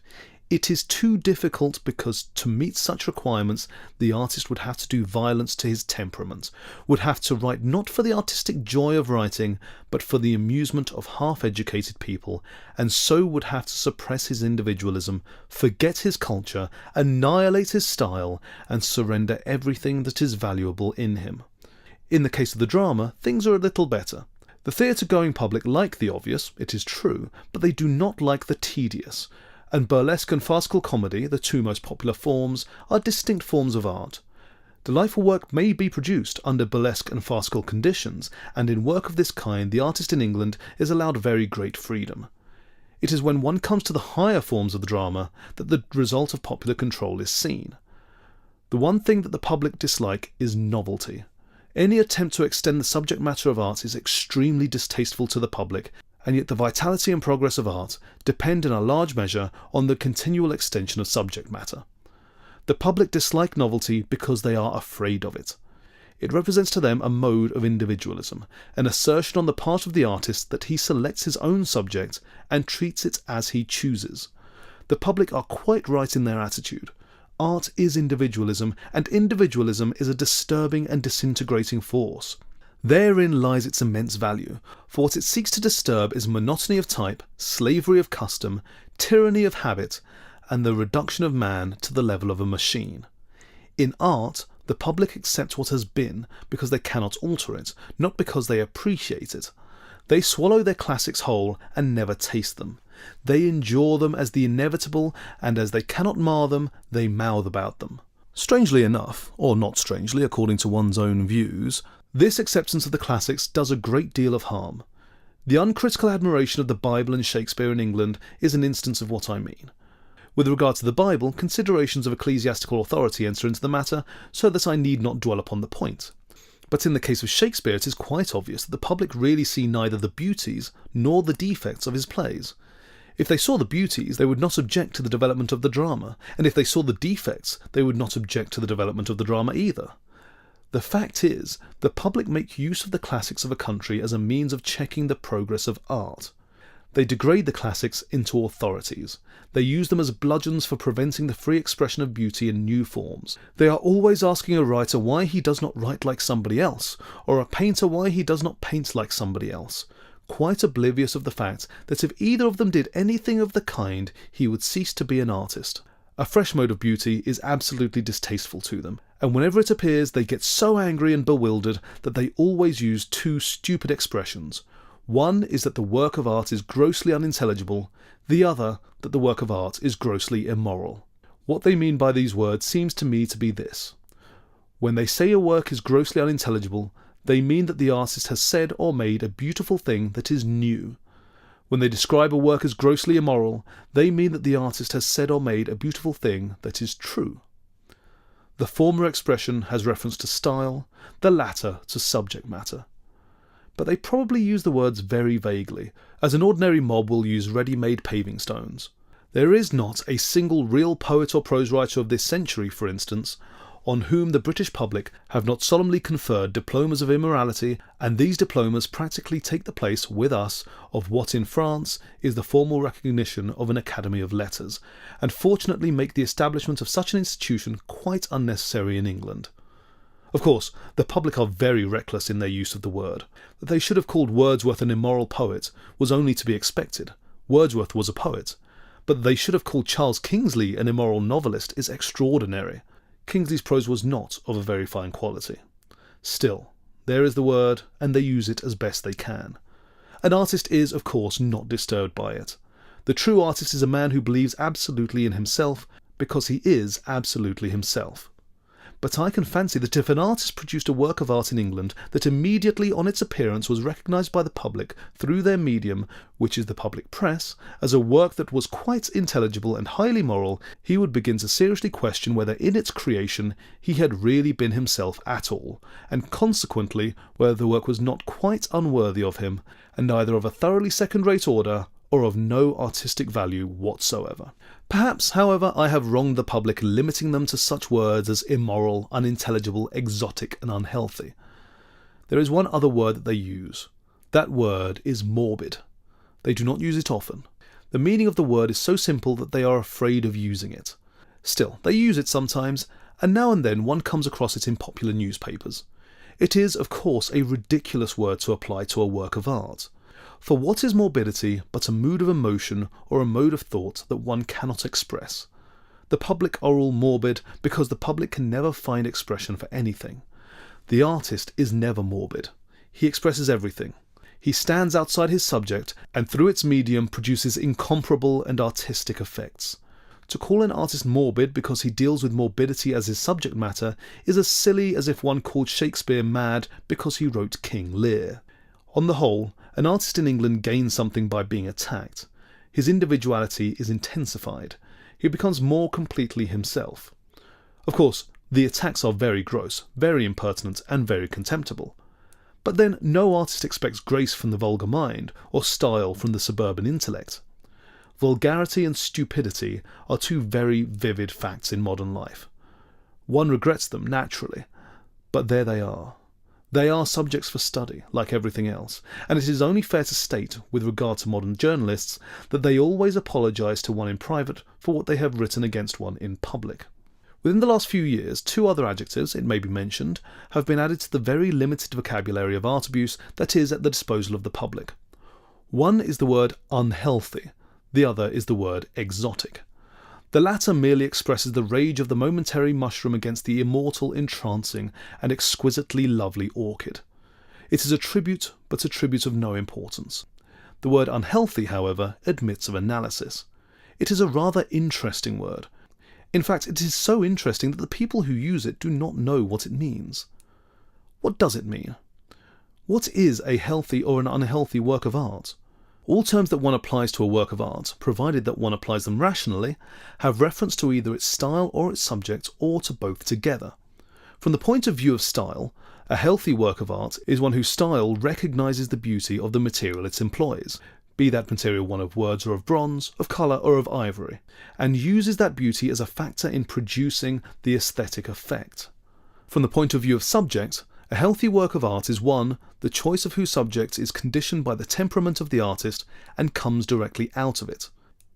It is too difficult because to meet such requirements the artist would have to do violence to his temperament, would have to write not for the artistic joy of writing, but for the amusement of half-educated people, and so would have to suppress his individualism, forget his culture, annihilate his style, and surrender everything that is valuable in him. In the case of the drama, things are a little better. The theatre-going public like the obvious, it is true, but they do not like the tedious. And burlesque and farcical comedy, the two most popular forms, are distinct forms of art. Delightful work may be produced under burlesque and farcical conditions, and in work of this kind the artist in England is allowed very great freedom. It is when one comes to the higher forms of the drama that the result of popular control is seen. The one thing that the public dislike is novelty. Any attempt to extend the subject matter of art is extremely distasteful to the public, and yet the vitality and progress of art depend in a large measure on the continual extension of subject matter. The public dislike novelty because they are afraid of it. It represents to them a mode of individualism, an assertion on the part of the artist that he selects his own subject and treats it as he chooses. The public are quite right in their attitude. Art is individualism, and individualism is a disturbing and disintegrating force. Therein lies its immense value, for what it seeks to disturb is monotony of type, slavery of custom, tyranny of habit, and the reduction of man to the level of a machine. In art, the public accept what has been because they cannot alter it, not because they appreciate it. They swallow their classics whole and never taste them. They endure them as the inevitable, and as they cannot mar them, they mouth about them. Strangely enough, or not strangely according to one's own views, this acceptance of the classics does a great deal of harm. The uncritical admiration of the Bible and Shakespeare in England is an instance of what I mean. With regard to the Bible, considerations of ecclesiastical authority enter into the matter, so that I need not dwell upon the point. But in the case of Shakespeare it is quite obvious that the public really see neither the beauties nor the defects of his plays. If they saw the beauties, they would not object to the development of the drama, and if they saw the defects, they would not object to the development of the drama either. The fact is, the public make use of the classics of a country as a means of checking the progress of art. They degrade the classics into authorities. They use them as bludgeons for preventing the free expression of beauty in new forms. They are always asking a writer why he does not write like somebody else, or a painter why he does not paint like somebody else, quite oblivious of the fact that if either of them did anything of the kind, he would cease to be an artist. A fresh mode of beauty is absolutely distasteful to them, and whenever it appears they get so angry and bewildered that they always use two stupid expressions. One is that the work of art is grossly unintelligible, the other that the work of art is grossly immoral. What they mean by these words seems to me to be this. When they say a work is grossly unintelligible, they mean that the artist has said or made a beautiful thing that is new. When they describe a work as grossly immoral, they mean that the artist has said or made a beautiful thing that is true. The former expression has reference to style, the latter to subject matter. But they probably use the words very vaguely, as an ordinary mob will use ready-made paving stones. There is not a single real poet or prose writer of this century, for instance, on whom the British public have not solemnly conferred diplomas of immorality, and these diplomas practically take the place, with us, of what in France is the formal recognition of an Academy of Letters, and fortunately make the establishment of such an institution quite unnecessary in England. Of course, the public are very reckless in their use of the word. That they should have called Wordsworth an immoral poet was only to be expected. Wordsworth was a poet. But that they should have called Charles Kingsley an immoral novelist is extraordinary. Kingsley's prose was not of a very fine quality. Still, There is the word, and they use it as best they can. An artist is, of course, not disturbed by it. The true artist is a man who believes absolutely in himself because he is absolutely himself. But I can fancy that if an artist produced a work of art in England that immediately on its appearance was recognised by the public through their medium, which is the public press, as a work that was quite intelligible and highly moral, he would begin to seriously question whether in its creation he had really been himself at all, and consequently whether the work was not quite unworthy of him, and neither of a thoroughly second-rate order or of no artistic value whatsoever. Perhaps, however, I have wronged the public limiting them to such words as immoral, unintelligible, exotic, and unhealthy. There is one other word that they use. That word is morbid. They do not use it often. The meaning of the word is so simple that they are afraid of using it. Still, they use it sometimes, and now and then one comes across it in popular newspapers. It is, of course, a ridiculous word to apply to a work of art. For what is morbidity but a mood of emotion or a mode of thought that one cannot express? The public are all morbid because the public can never find expression for anything. The artist is never morbid. He expresses everything. He stands outside his subject and through its medium produces incomparable and artistic effects. To call an artist morbid because he deals with morbidity as his subject matter is as silly as if one called Shakespeare mad because he wrote King Lear. On the whole, an artist in England gains something by being attacked. His individuality is intensified. He becomes more completely himself. Of course, the attacks are very gross, very impertinent, and very contemptible. But then no artist expects grace from the vulgar mind, or style from the suburban intellect. Vulgarity and stupidity are two very vivid facts in modern life. One regrets them, naturally, but there they are. They are subjects for study, like everything else, and it is only fair to state, with regard to modern journalists, that they always apologise to one in private for what they have written against one in public. Within the last few years, two other adjectives, it may be mentioned, have been added to the very limited vocabulary of art abuse that is at the disposal of the public. One is the word unhealthy, the other is the word exotic. The latter merely expresses the rage of the momentary mushroom against the immortal, entrancing, and exquisitely lovely orchid. It is a tribute, but a tribute of no importance. The word unhealthy, however, admits of analysis. It is a rather interesting word. In fact, it is so interesting that the people who use it do not know what it means. What does it mean? What is a healthy or an unhealthy work of art? All terms that one applies to a work of art, provided that one applies them rationally, have reference to either its style or its subject, or to both together. From the point of view of style, a healthy work of art is one whose style recognises the beauty of the material it employs, be that material one of words or of bronze, of colour or of ivory, and uses that beauty as a factor in producing the aesthetic effect. From the point of view of subject, a healthy work of art is one, the choice of whose subject is conditioned by the temperament of the artist and comes directly out of it.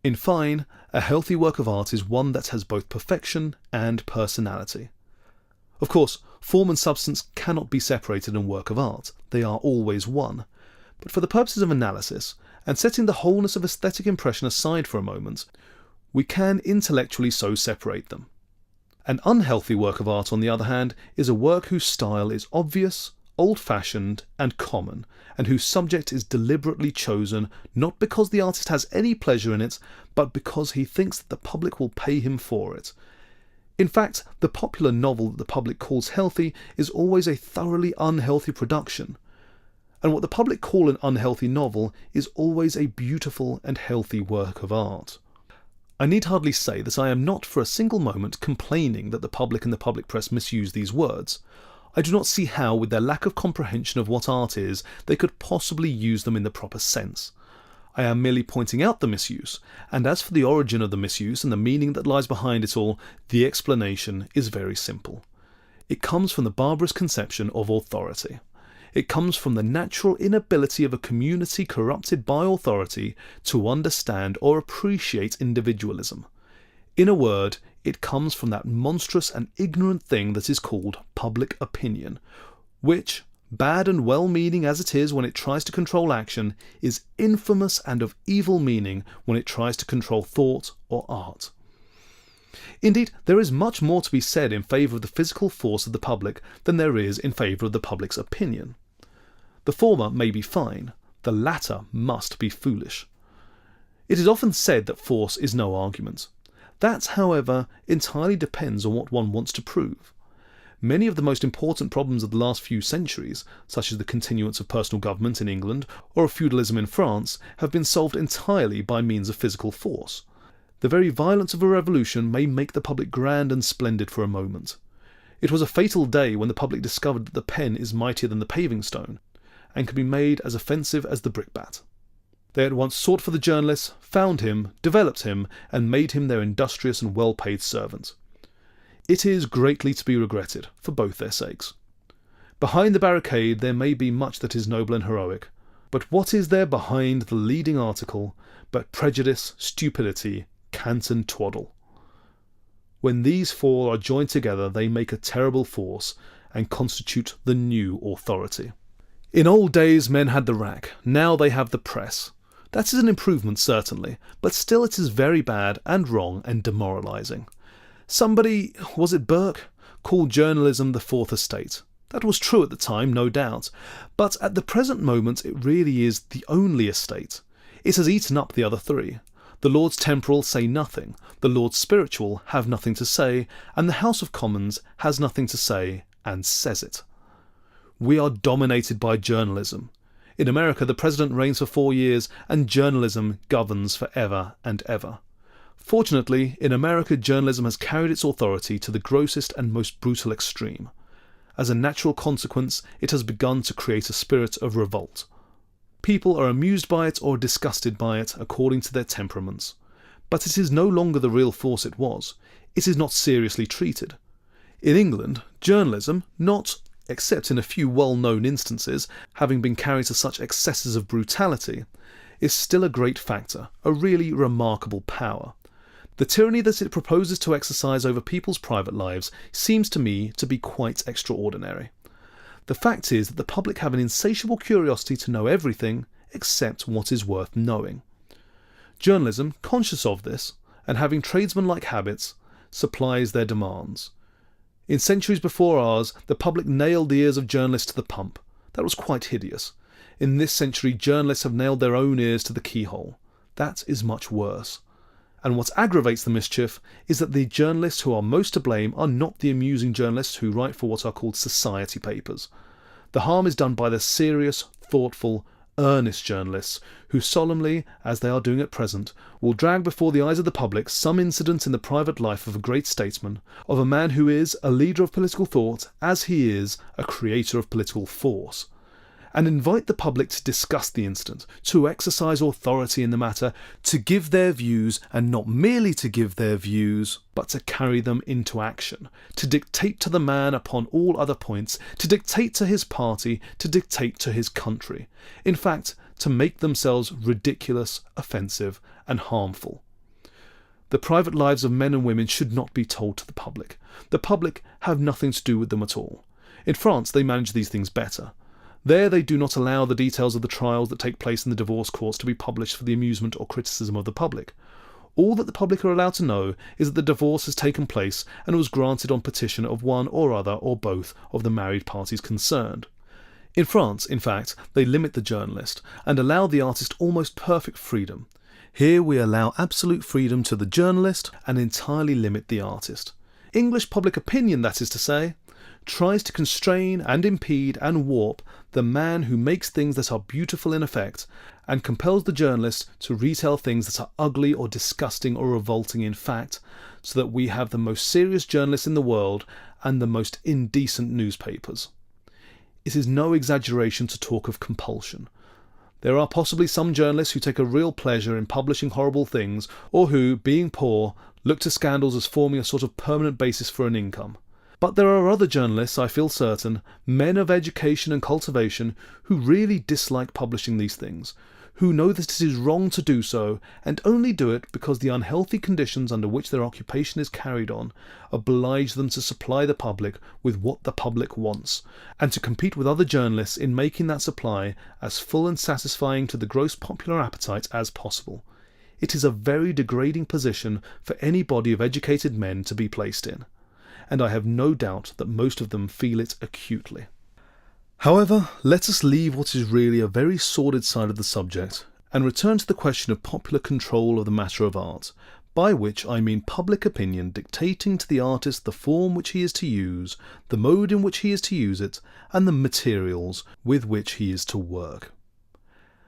In fine, a healthy work of art is one that has both perfection and personality. Of course, form and substance cannot be separated in work of art, they are always one. But for the purposes of analysis, and setting the wholeness of aesthetic impression aside for a moment, we can intellectually so separate them. An unhealthy work of art, on the other hand, is a work whose style is obvious, old-fashioned, and common, and whose subject is deliberately chosen not because the artist has any pleasure in it, but because he thinks that the public will pay him for it. In fact, the popular novel that the public calls healthy is always a thoroughly unhealthy production, and what the public call an unhealthy novel is always a beautiful and healthy work of art. I need hardly say that I am not for a single moment complaining that the public and the public press misuse these words. I do not see how, with their lack of comprehension of what art is, they could possibly use them in the proper sense. I am merely pointing out the misuse, and as for the origin of the misuse and the meaning that lies behind it all, the explanation is very simple. It comes from the barbarous conception of authority. It comes from the natural inability of a community corrupted by authority to understand or appreciate individualism. In a word, it comes from that monstrous and ignorant thing that is called public opinion, which, bad and well-meaning as it is when it tries to control action, is infamous and of evil meaning when it tries to control thought or art. Indeed, there is much more to be said in favour of the physical force of the public than there is in favour of the public's opinion. The former may be fine, the latter must be foolish. It is often said that force is no argument. That, however, entirely depends on what one wants to prove. Many of the most important problems of the last few centuries, such as the continuance of personal government in England or of feudalism in France, have been solved entirely by means of physical force. The very violence of a revolution may make the public grand and splendid for a moment. It was a fatal day when the public discovered that the pen is mightier than the paving stone, and can be made as offensive as the brickbat. They at once sought for the journalist, found him, developed him, and made him their industrious and well-paid servant. It is greatly to be regretted, for both their sakes. Behind the barricade there may be much that is noble and heroic, but what is there behind the leading article but prejudice, stupidity, cant and twaddle? When these four are joined together they make a terrible force, and constitute the new authority. In old days men had the rack, now they have the press. That is an improvement certainly, but still it is very bad and wrong and demoralising. Somebody, was it Burke, called journalism the fourth estate. That was true at the time, no doubt, but at the present moment it really is the only estate. It has eaten up the other three. The Lords Temporal say nothing, the Lords Spiritual have nothing to say, and the House of Commons has nothing to say, and says it. We are dominated by journalism. In America the President reigns for 4 years, and journalism governs for ever and ever. Fortunately, in America journalism has carried its authority to the grossest and most brutal extreme. As a natural consequence, it has begun to create a spirit of revolt. People are amused by it or disgusted by it according to their temperaments. But it is no longer the real force it was. It is not seriously treated. In England, journalism, not, except in a few well-known instances, having been carried to such excesses of brutality, is still a great factor, a really remarkable power. The tyranny that it proposes to exercise over people's private lives seems to me to be quite extraordinary. The fact is that the public have an insatiable curiosity to know everything except what is worth knowing. Journalism, conscious of this, and having tradesman-like habits, supplies their demands. In centuries before ours, the public nailed the ears of journalists to the pump. That was quite hideous. In this century, journalists have nailed their own ears to the keyhole. That is much worse. And what aggravates the mischief is that the journalists who are most to blame are not the amusing journalists who write for what are called society papers. The harm is done by the serious, thoughtful, earnest journalists who solemnly, as they are doing at present, will drag before the eyes of the public some incident in the private life of a great statesman, of a man who is a leader of political thought as he is a creator of political force, and invite the public to discuss the incident, to exercise authority in the matter, to give their views, and not merely to give their views, but to carry them into action, to dictate to the man upon all other points, to dictate to his party, to dictate to his country. In fact, to make themselves ridiculous, offensive, and harmful. The private lives of men and women should not be told to the public. The public have nothing to do with them at all. In France they manage these things better. There they do not allow the details of the trials that take place in the divorce courts to be published for the amusement or criticism of the public. All that the public are allowed to know is that the divorce has taken place and was granted on petition of one or other or both of the married parties concerned. In France, in fact, they limit the journalist and allow the artist almost perfect freedom. Here we allow absolute freedom to the journalist and entirely limit the artist. English public opinion, that is to say, tries to constrain and impede and warp the man who makes things that are beautiful in effect, and compels the journalist to retell things that are ugly or disgusting or revolting in fact, so that we have the most serious journalists in the world and the most indecent newspapers. It is no exaggeration to talk of compulsion. There are possibly some journalists who take a real pleasure in publishing horrible things, or who, being poor, look to scandals as forming a sort of permanent basis for an income. But there are other journalists, I feel certain, men of education and cultivation, who really dislike publishing these things, who know that it is wrong to do so, and only do it because the unhealthy conditions under which their occupation is carried on oblige them to supply the public with what the public wants, and to compete with other journalists in making that supply as full and satisfying to the gross popular appetite as possible. It is a very degrading position for any body of educated men to be placed in, and I have no doubt that most of them feel it acutely. However, let us leave what is really a very sordid side of the subject and return to the question of popular control of the matter of art, by which I mean public opinion dictating to the artist the form which he is to use, the mode in which he is to use it, and the materials with which he is to work.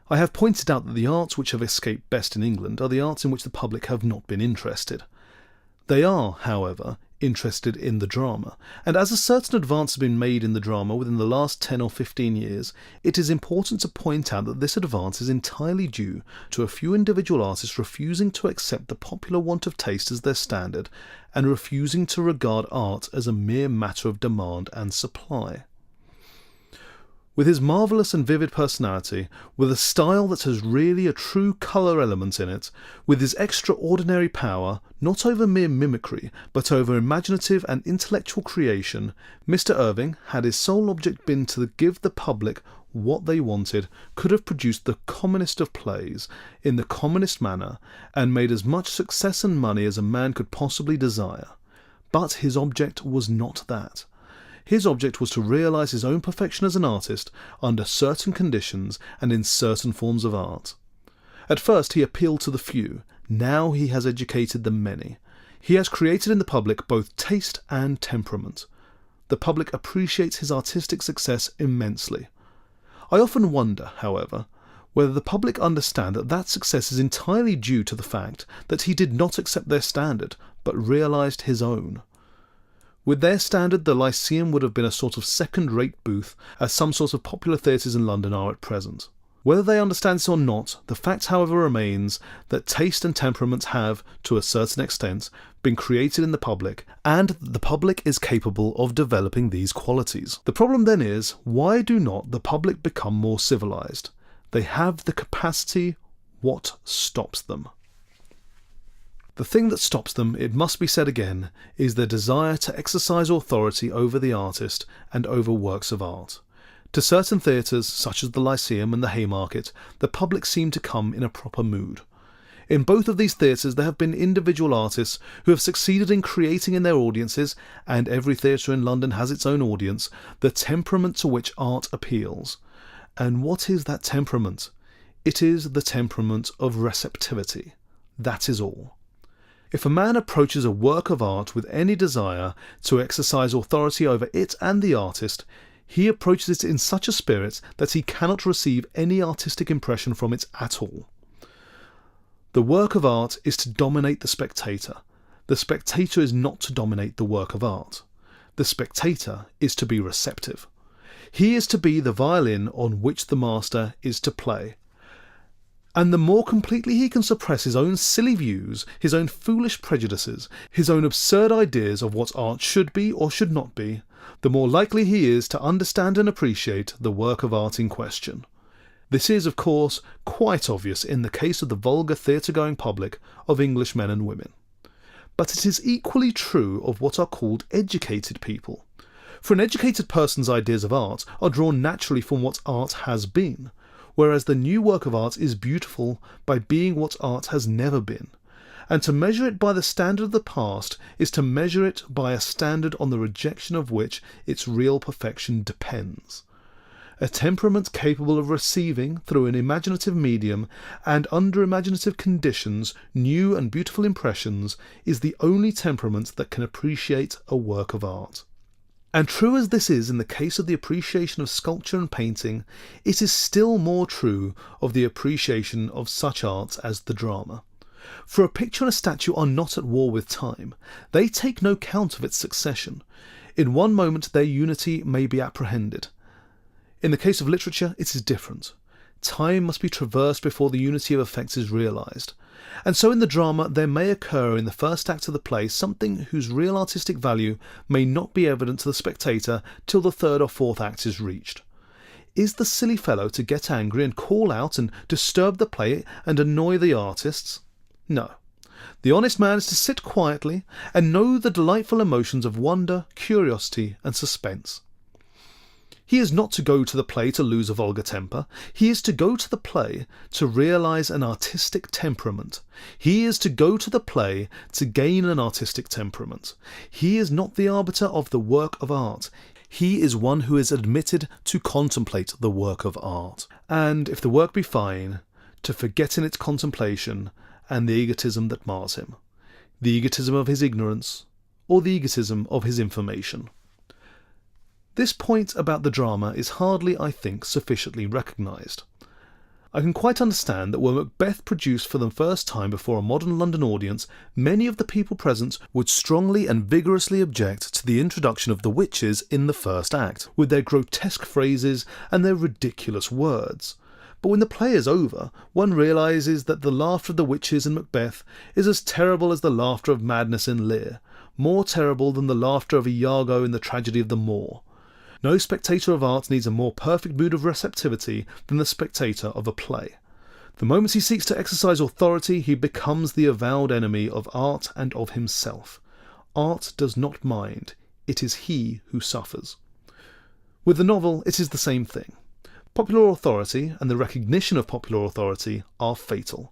I have pointed out that the arts which have escaped best in England are the arts in which the public have not been interested. They are, however, interested in the drama, and as a certain advance has been made in the drama within the last 10 or 15 years, it is important to point out that this advance is entirely due to a few individual artists refusing to accept the popular want of taste as their standard, and refusing to regard art as a mere matter of demand and supply. With his marvellous and vivid personality, with a style that has really a true colour element in it, with his extraordinary power, not over mere mimicry, but over imaginative and intellectual creation, Mr. Irving, had his sole object been to give the public what they wanted, could have produced the commonest of plays, in the commonest manner, and made as much success and money as a man could possibly desire. But his object was not that. His object was to realise his own perfection as an artist under certain conditions and in certain forms of art. At first he appealed to the few, now he has educated the many. He has created in the public both taste and temperament. The public appreciates his artistic success immensely. I often wonder, however, whether the public understand that that success is entirely due to the fact that he did not accept their standard, but realised his own. With their standard, the Lyceum would have been a sort of second-rate booth, as some sorts of popular theatres in London are at present. Whether they understand this or not, the fact however remains that taste and temperament have, to a certain extent, been created in the public, and that the public is capable of developing these qualities. The problem then is, why do not the public become more civilised? They have the capacity. What stops them? The thing that stops them, it must be said again, is their desire to exercise authority over the artist and over works of art. To certain theatres, such as the Lyceum and the Haymarket, the public seem to come in a proper mood. In both of these theatres there have been individual artists who have succeeded in creating in their audiences, and every theatre in London has its own audience, the temperament to which art appeals. And what is that temperament? It is the temperament of receptivity. That is all. If a man approaches a work of art with any desire to exercise authority over it and the artist, he approaches it in such a spirit that he cannot receive any artistic impression from it at all. The work of art is to dominate the spectator. The spectator is not to dominate the work of art. The spectator is to be receptive. He is to be the violin on which the master is to play. And the more completely he can suppress his own silly views, his own foolish prejudices, his own absurd ideas of what art should be or should not be, the more likely he is to understand and appreciate the work of art in question. This is, of course, quite obvious in the case of the vulgar theatre-going public of English men and women. But it is equally true of what are called educated people. For an educated person's ideas of art are drawn naturally from what art has been, whereas the new work of art is beautiful by being what art has never been, and to measure it by the standard of the past is to measure it by a standard on the rejection of which its real perfection depends. A temperament capable of receiving, through an imaginative medium and under imaginative conditions, new and beautiful impressions, is the only temperament that can appreciate a work of art. And true as this is in the case of the appreciation of sculpture and painting, it is still more true of the appreciation of such arts as the drama. For a picture and a statue are not at war with time. They take no count of its succession. In one moment their unity may be apprehended. In the case of literature it is different. Time must be traversed before the unity of effects is realised. And so in the drama there may occur in the first act of the play something whose real artistic value may not be evident to the spectator till the third or fourth act is reached. Is the silly fellow to get angry and call out and disturb the play and annoy the artists? No. The honest man is to sit quietly and know the delightful emotions of wonder, curiosity and suspense. He is not to go to the play to lose a vulgar temper. He is to go to the play to realise an artistic temperament. He is to go to the play to gain an artistic temperament. He is not the arbiter of the work of art. He is one who is admitted to contemplate the work of art. And, if the work be fine, to forget in its contemplation and the egotism that mars him. The egotism of his ignorance, or the egotism of his information. This point about the drama is hardly, I think, sufficiently recognised. I can quite understand that were Macbeth produced for the first time before a modern London audience, many of the people present would strongly and vigorously object to the introduction of the witches in the first act, with their grotesque phrases and their ridiculous words. But when the play is over, one realises that the laughter of the witches in Macbeth is as terrible as the laughter of madness in Lear, more terrible than the laughter of Iago in the tragedy of the Moor. No spectator of art needs a more perfect mood of receptivity than the spectator of a play. The moment he seeks to exercise authority, he becomes the avowed enemy of art and of himself. Art does not mind, it is he who suffers. With the novel, it is the same thing. Popular authority and the recognition of popular authority are fatal.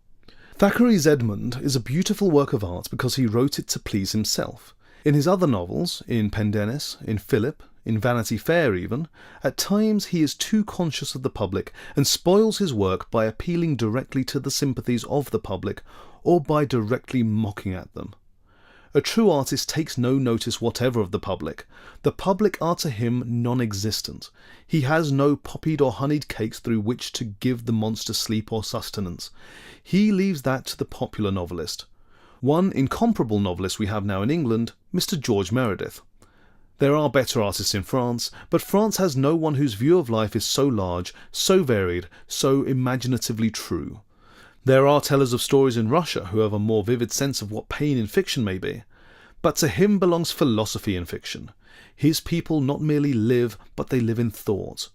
Thackeray's Edmund is a beautiful work of art because he wrote it to please himself. In his other novels, in Pendennis, in Philip, in Vanity Fair even, at times he is too conscious of the public and spoils his work by appealing directly to the sympathies of the public or by directly mocking at them. A true artist takes no notice whatever of the public. The public are to him non-existent. He has no poppied or honeyed cakes through which to give the monster sleep or sustenance. He leaves that to the popular novelist. One incomparable novelist we have now in England, Mr. George Meredith. There are better artists in France, but France has no one whose view of life is so large, so varied, so imaginatively true. There are tellers of stories in Russia who have a more vivid sense of what pain in fiction may be. But to him belongs philosophy in fiction. His people not merely live, but they live in thought.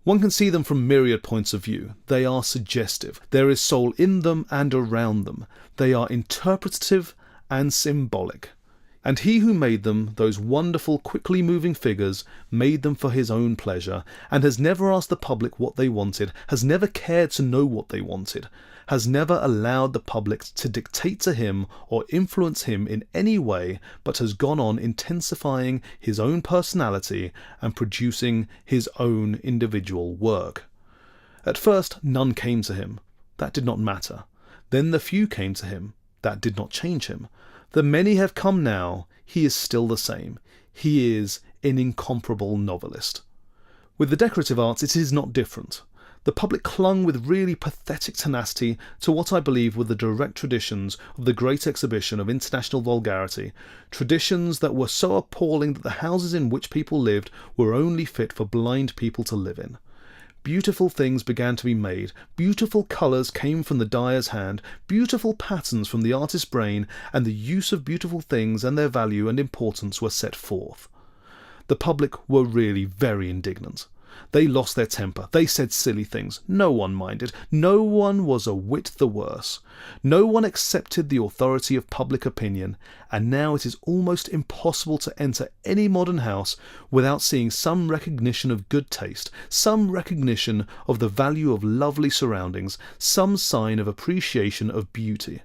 One can see them from myriad points of view. They are suggestive. There is soul in them and around them. They are interpretative and symbolic. And he who made them, those wonderful, quickly moving figures, made them for his own pleasure, and has never asked the public what they wanted, has never cared to know what they wanted, has never allowed the public to dictate to him or influence him in any way, but has gone on intensifying his own personality and producing his own individual work. At first, none came to him. That did not matter. Then the few came to him. That did not change him. The many have come now, he is still the same. He is an incomparable novelist. With the decorative arts it is not different. The public clung with really pathetic tenacity to what I believe were the direct traditions of the Great Exhibition of International Vulgarity, traditions that were so appalling that the houses in which people lived were only fit for blind people to live in. Beautiful things began to be made, beautiful colours came from the dyer's hand, beautiful patterns from the artist's brain, and the use of beautiful things and their value and importance were set forth. The public were really very indignant. They lost their temper, they said silly things, no one minded, no one was a whit the worse. No one accepted the authority of public opinion, and now it is almost impossible to enter any modern house without seeing some recognition of good taste, some recognition of the value of lovely surroundings, some sign of appreciation of beauty.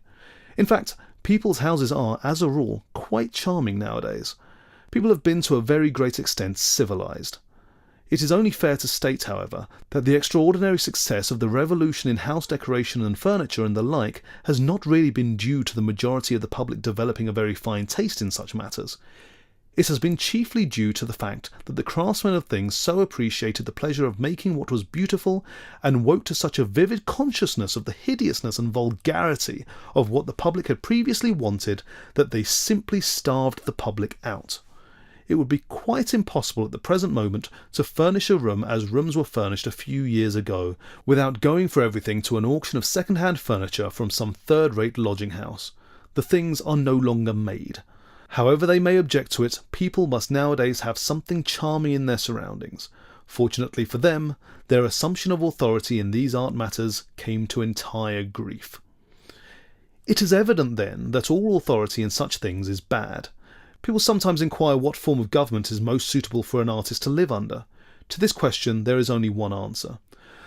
In fact, people's houses are, as a rule, quite charming nowadays. People have been to a very great extent civilised. It is only fair to state, however, that the extraordinary success of the revolution in house decoration and furniture and the like has not really been due to the majority of the public developing a very fine taste in such matters. It has been chiefly due to the fact that the craftsmen of things so appreciated the pleasure of making what was beautiful and woke to such a vivid consciousness of the hideousness and vulgarity of what the public had previously wanted that they simply starved the public out. It would be quite impossible at the present moment to furnish a room as rooms were furnished a few years ago, without going for everything to an auction of second-hand furniture from some third-rate lodging house. The things are no longer made. However they may object to it, people must nowadays have something charming in their surroundings. Fortunately for them, their assumption of authority in these art matters came to entire grief. It is evident then that all authority in such things is bad. People sometimes inquire what form of government is most suitable for an artist to live under. To this question there is only one answer.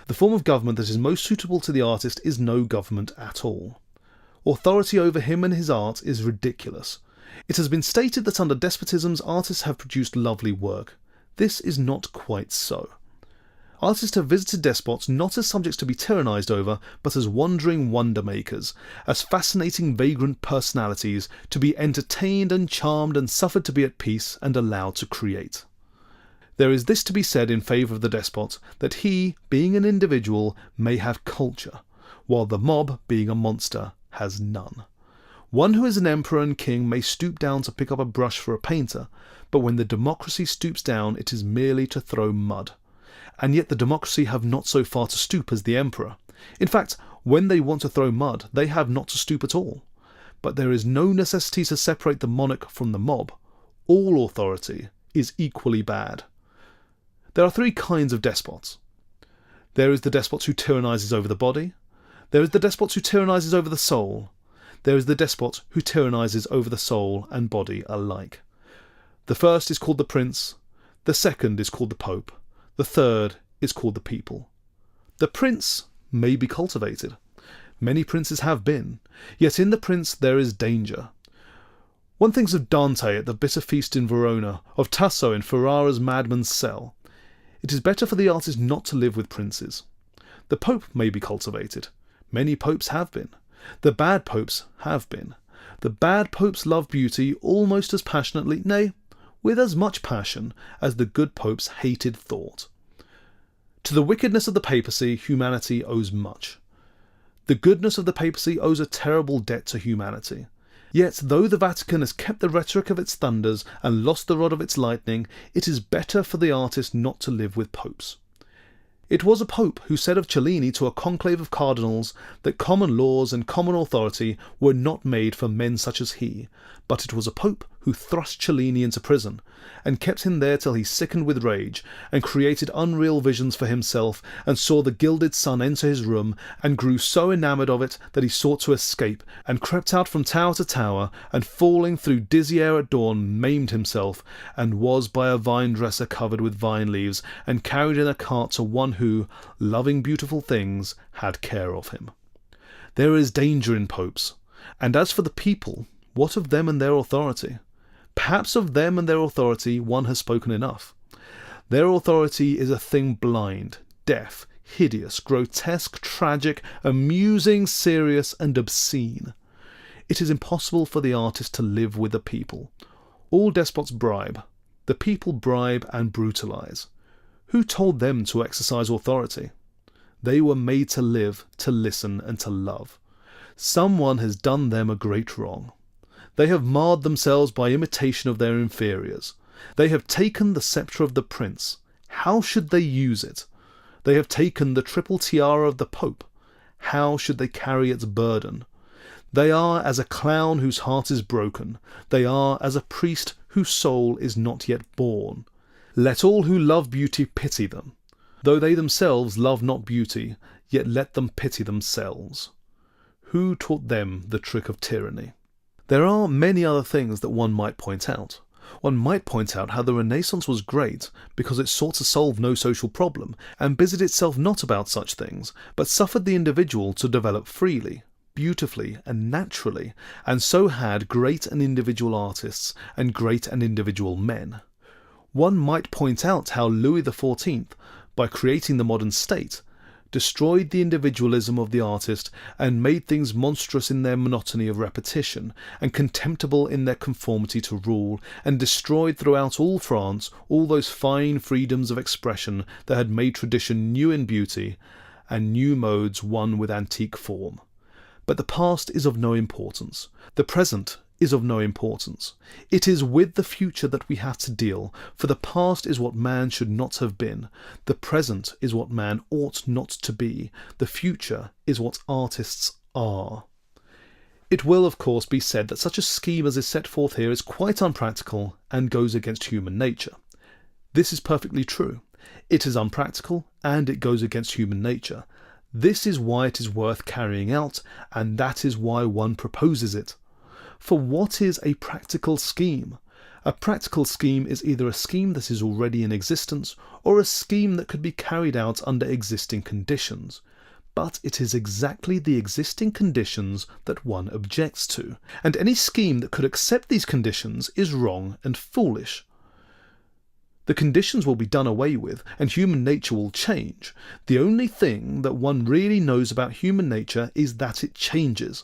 The form of government that is most suitable to the artist is no government at all. Authority over him and his art is ridiculous. It has been stated that under despotisms artists have produced lovely work. This is not quite so. Artists have visited despots not as subjects to be tyrannised over, but as wandering wonder-makers, as fascinating vagrant personalities to be entertained and charmed and suffered to be at peace and allowed to create. There is this to be said in favour of the despot, that he, being an individual, may have culture, while the mob, being a monster, has none. One who is an emperor and king may stoop down to pick up a brush for a painter, but when the democracy stoops down it is merely to throw mud. And yet the democracy have not so far to stoop as the emperor. In fact, when they want to throw mud, they have not to stoop at all. But there is no necessity to separate the monarch from the mob. All authority is equally bad. There are three kinds of despots. There is the despot who tyrannises over the body. There is the despot who tyrannises over the soul. There is the despot who tyrannises over the soul and body alike. The first is called the prince. The second is called the pope. The third is called the people. The prince may be cultivated. Many princes have been. Yet in the prince there is danger. One thinks of Dante at the bitter feast in Verona, of Tasso in Ferrara's madman's cell. It is better for the artist not to live with princes. The pope may be cultivated. Many popes have been. The bad popes have been. The bad popes love beauty almost as passionately, nay, with as much passion as the good popes hated thought. To the wickedness of the papacy, humanity owes much. The goodness of the papacy owes a terrible debt to humanity. Yet, though the Vatican has kept the rhetoric of its thunders and lost the rod of its lightning, it is better for the artist not to live with popes. It was a pope who said of Cellini to a conclave of cardinals that common laws and common authority were not made for men such as he, but it was a pope who thrust Cellini into prison, and kept him there till he sickened with rage, and created unreal visions for himself, and saw the gilded sun enter his room, and grew so enamoured of it that he sought to escape, and crept out from tower to tower, and falling through dizzy air at dawn maimed himself, and was by a vine-dresser covered with vine leaves, and carried in a cart to one who, loving beautiful things, had care of him. There is danger in popes, and as for the people, what of them and their authority? Perhaps of them and their authority one has spoken enough. Their authority is a thing blind, deaf, hideous, grotesque, tragic, amusing, serious, and obscene. It is impossible for the artist to live with the people. All despots bribe. The people bribe and brutalise. Who told them to exercise authority? They were made to live, to listen, and to love. Someone has done them a great wrong. They have marred themselves by imitation of their inferiors. They have taken the sceptre of the prince. How should they use it? They have taken the triple tiara of the pope. How should they carry its burden? They are as a clown whose heart is broken. They are as a priest whose soul is not yet born. Let all who love beauty pity them. Though they themselves love not beauty, yet let them pity themselves. Who taught them the trick of tyranny? There are many other things that one might point out. One might point out how the Renaissance was great because it sought to solve no social problem and busied itself not about such things, but suffered the individual to develop freely, beautifully and naturally, and so had great and individual artists and great and individual men. One might point out how Louis XIV, by creating the modern state, destroyed the individualism of the artist and made things monstrous in their monotony of repetition and contemptible in their conformity to rule, and destroyed throughout all France all those fine freedoms of expression that had made tradition new in beauty and new modes one with antique form. But the past is of no importance. The present is of no importance. It is with the future that we have to deal, for the past is what man should not have been. The present is what man ought not to be. The future is what artists are. It will, of course, be said that such a scheme as is set forth here is quite unpractical and goes against human nature. This is perfectly true. It is unpractical and it goes against human nature. This is why it is worth carrying out, and that is why one proposes it. For what is a practical scheme? A practical scheme is either a scheme that is already in existence or a scheme that could be carried out under existing conditions. But it is exactly the existing conditions that one objects to, and any scheme that could accept these conditions is wrong and foolish. The conditions will be done away with, and human nature will change. The only thing that one really knows about human nature is that it changes.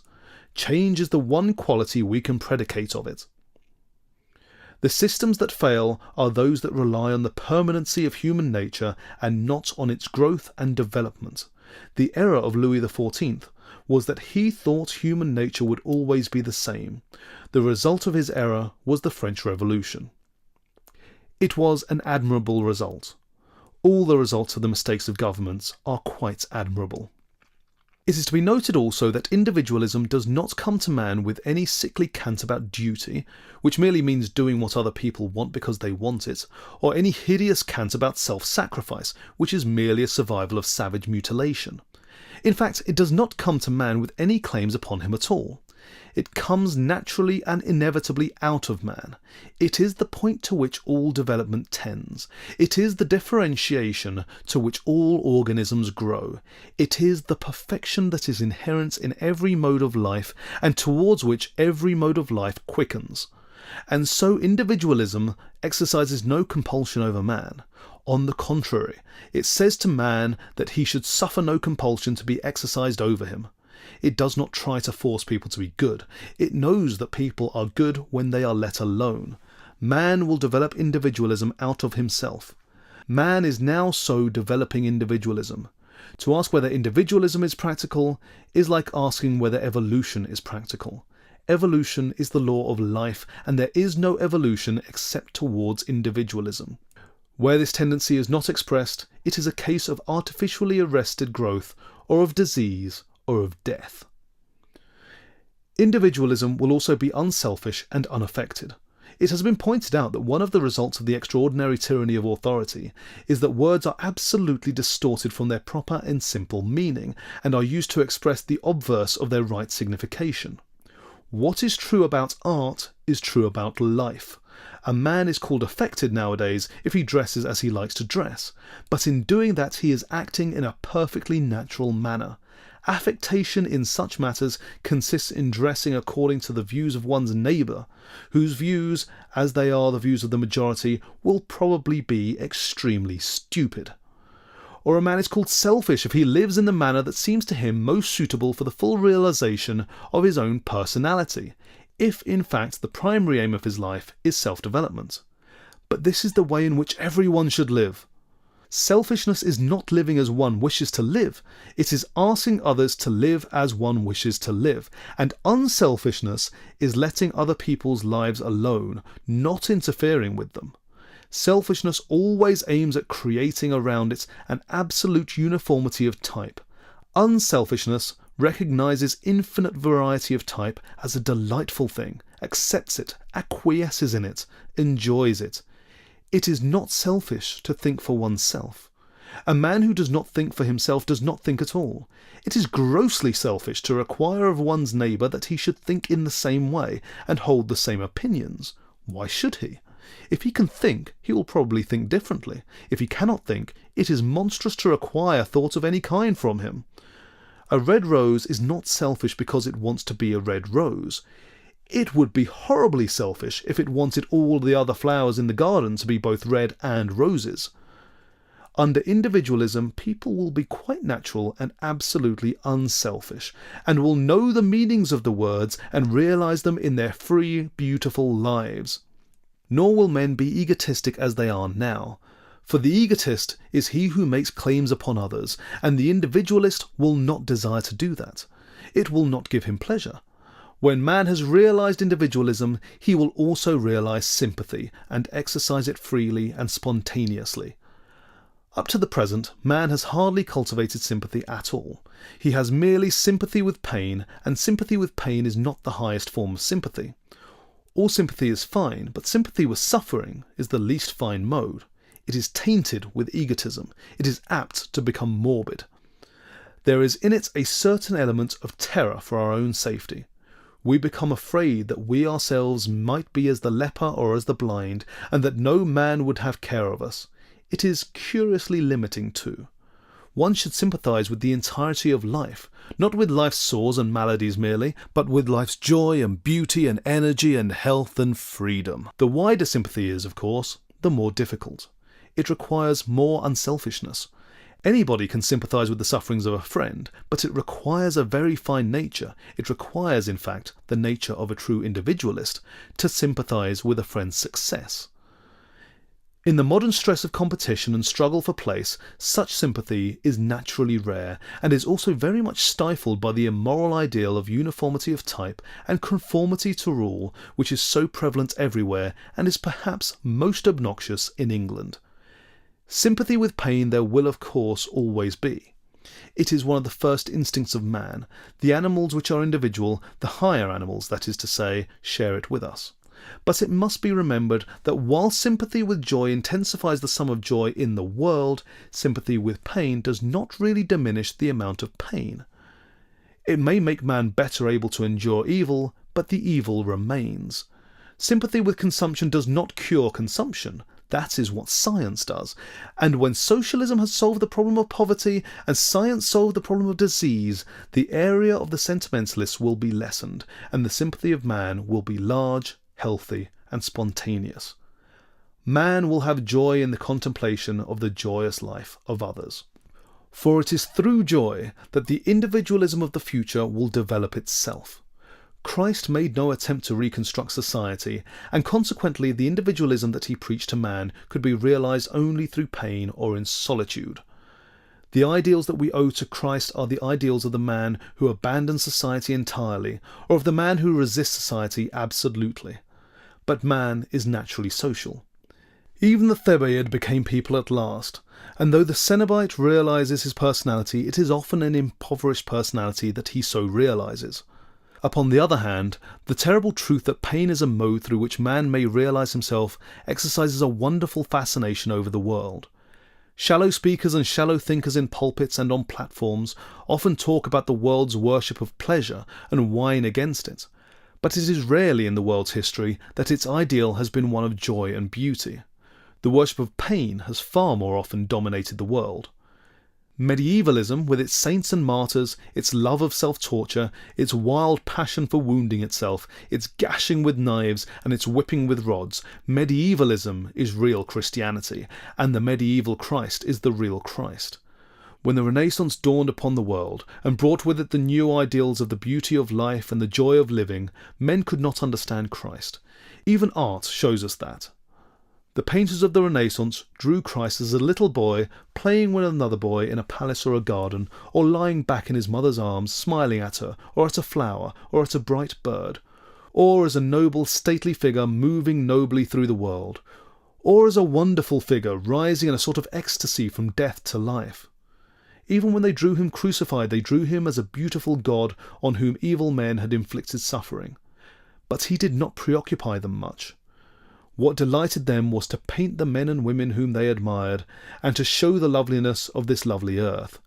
Change is the one quality we can predicate of it. The systems that fail are those that rely on the permanency of human nature and not on its growth and development. The error of Louis XIV was that he thought human nature would always be the same. The result of his error was the French Revolution. It was an admirable result. All the results of the mistakes of governments are quite admirable. It is to be noted also that individualism does not come to man with any sickly cant about duty, which merely means doing what other people want because they want it, or any hideous cant about self-sacrifice, which is merely a survival of savage mutilation. In fact, it does not come to man with any claims upon him at all. It comes naturally and inevitably out of man. It is the point to which all development tends. It is the differentiation to which all organisms grow. It is the perfection that is inherent in every mode of life and towards which every mode of life quickens. And so individualism exercises no compulsion over man. On the contrary, it says to man that he should suffer no compulsion to be exercised over him. It does not try to force people to be good. It knows that people are good when they are let alone. Man will develop individualism out of himself. Man is now so developing individualism. To ask whether individualism is practical is like asking whether evolution is practical. Evolution is the law of life, and there is no evolution except towards individualism. Where this tendency is not expressed, it is a case of artificially arrested growth, or of disease, or of death. Individualism will also be unselfish and unaffected. It has been pointed out that one of the results of the extraordinary tyranny of authority is that words are absolutely distorted from their proper and simple meaning, and are used to express the obverse of their right signification. What is true about art is true about life. A man is called affected nowadays if he dresses as he likes to dress, but in doing that he is acting in a perfectly natural manner. Affectation in such matters consists in dressing according to the views of one's neighbour, whose views, as they are the views of the majority, will probably be extremely stupid. Or a man is called selfish if he lives in the manner that seems to him most suitable for the full realisation of his own personality, if in fact the primary aim of his life is self-development. But this is the way in which everyone should live. Selfishness is not living as one wishes to live, it is asking others to live as one wishes to live, and unselfishness is letting other people's lives alone, not interfering with them. Selfishness always aims at creating around it an absolute uniformity of type. Unselfishness recognises infinite variety of type as a delightful thing, accepts it, acquiesces in it, enjoys it. It is not selfish to think for oneself. A man who does not think for himself does not think at all. It is grossly selfish to require of one's neighbour that he should think in the same way and hold the same opinions. Why should he? If he can think, he will probably think differently. If he cannot think, it is monstrous to require thought of any kind from him. A red rose is not selfish because it wants to be a red rose. It would be horribly selfish if it wanted all the other flowers in the garden to be both red and roses. Under individualism, people will be quite natural and absolutely unselfish, and will know the meanings of the words and realise them in their free, beautiful lives. Nor will men be egotistic as they are now. For the egotist is he who makes claims upon others, and the individualist will not desire to do that. It will not give him pleasure. When man has realised individualism, he will also realise sympathy, and exercise it freely and spontaneously. Up to the present, man has hardly cultivated sympathy at all. He has merely sympathy with pain, and sympathy with pain is not the highest form of sympathy. All sympathy is fine, but sympathy with suffering is the least fine mode. It is tainted with egotism. It is apt to become morbid. There is in it a certain element of terror for our own safety. We become afraid that we ourselves might be as the leper or as the blind, and that no man would have care of us. It is curiously limiting too. One should sympathize with the entirety of life, not with life's sores and maladies merely, but with life's joy and beauty and energy and health and freedom. The wider sympathy is, of course, the more difficult. It requires more unselfishness. Anybody can sympathize with the sufferings of a friend, but it requires a very fine nature. It requires, in fact, the nature of a true individualist to sympathize with a friend's success. In the modern stress of competition and struggle for place, such sympathy is naturally rare and is also very much stifled by the immoral ideal of uniformity of type and conformity to rule, which is so prevalent everywhere and is perhaps most obnoxious in England. Sympathy with pain there will of course always be. It is one of the first instincts of man. The animals which are individual, the higher animals, that is to say, share it with us. But it must be remembered that while sympathy with joy intensifies the sum of joy in the world, sympathy with pain does not really diminish the amount of pain. It may make man better able to endure evil, but the evil remains. Sympathy with consumption does not cure consumption. That is what science does. And when socialism has solved the problem of poverty and science solved the problem of disease, the area of the sentimentalists will be lessened, and the sympathy of man will be large, healthy, and spontaneous. Man will have joy in the contemplation of the joyous life of others. For it is through joy that the individualism of the future will develop itself. Christ made no attempt to reconstruct society, and consequently the individualism that he preached to man could be realized only through pain or in solitude. The ideals that we owe to Christ are the ideals of the man who abandons society entirely, or of the man who resists society absolutely. But man is naturally social. Even the Thebaid became people at last, and though the Cenobite realizes his personality, it is often an impoverished personality that he so realizes. Upon the other hand, the terrible truth that pain is a mode through which man may realize himself exercises a wonderful fascination over the world. Shallow speakers and shallow thinkers in pulpits and on platforms often talk about the world's worship of pleasure and whine against it, but it is rarely in the world's history that its ideal has been one of joy and beauty. The worship of pain has far more often dominated the world. Medievalism, with its saints and martyrs, its love of self-torture, its wild passion for wounding itself, its gashing with knives and its whipping with rods, medievalism is real Christianity, and the medieval Christ is the real Christ. When the Renaissance dawned upon the world, and brought with it the new ideals of the beauty of life and the joy of living, men could not understand Christ. Even art shows us that. The painters of the Renaissance drew Christ as a little boy playing with another boy in a palace or a garden, or lying back in his mother's arms smiling at her, or at a flower, or at a bright bird, or as a noble, stately figure moving nobly through the world, or as a wonderful figure rising in a sort of ecstasy from death to life. Even when they drew him crucified, they drew him as a beautiful God on whom evil men had inflicted suffering. But he did not preoccupy them much. What delighted them was to paint the men and women whom they admired, and to show the loveliness of this lovely earth.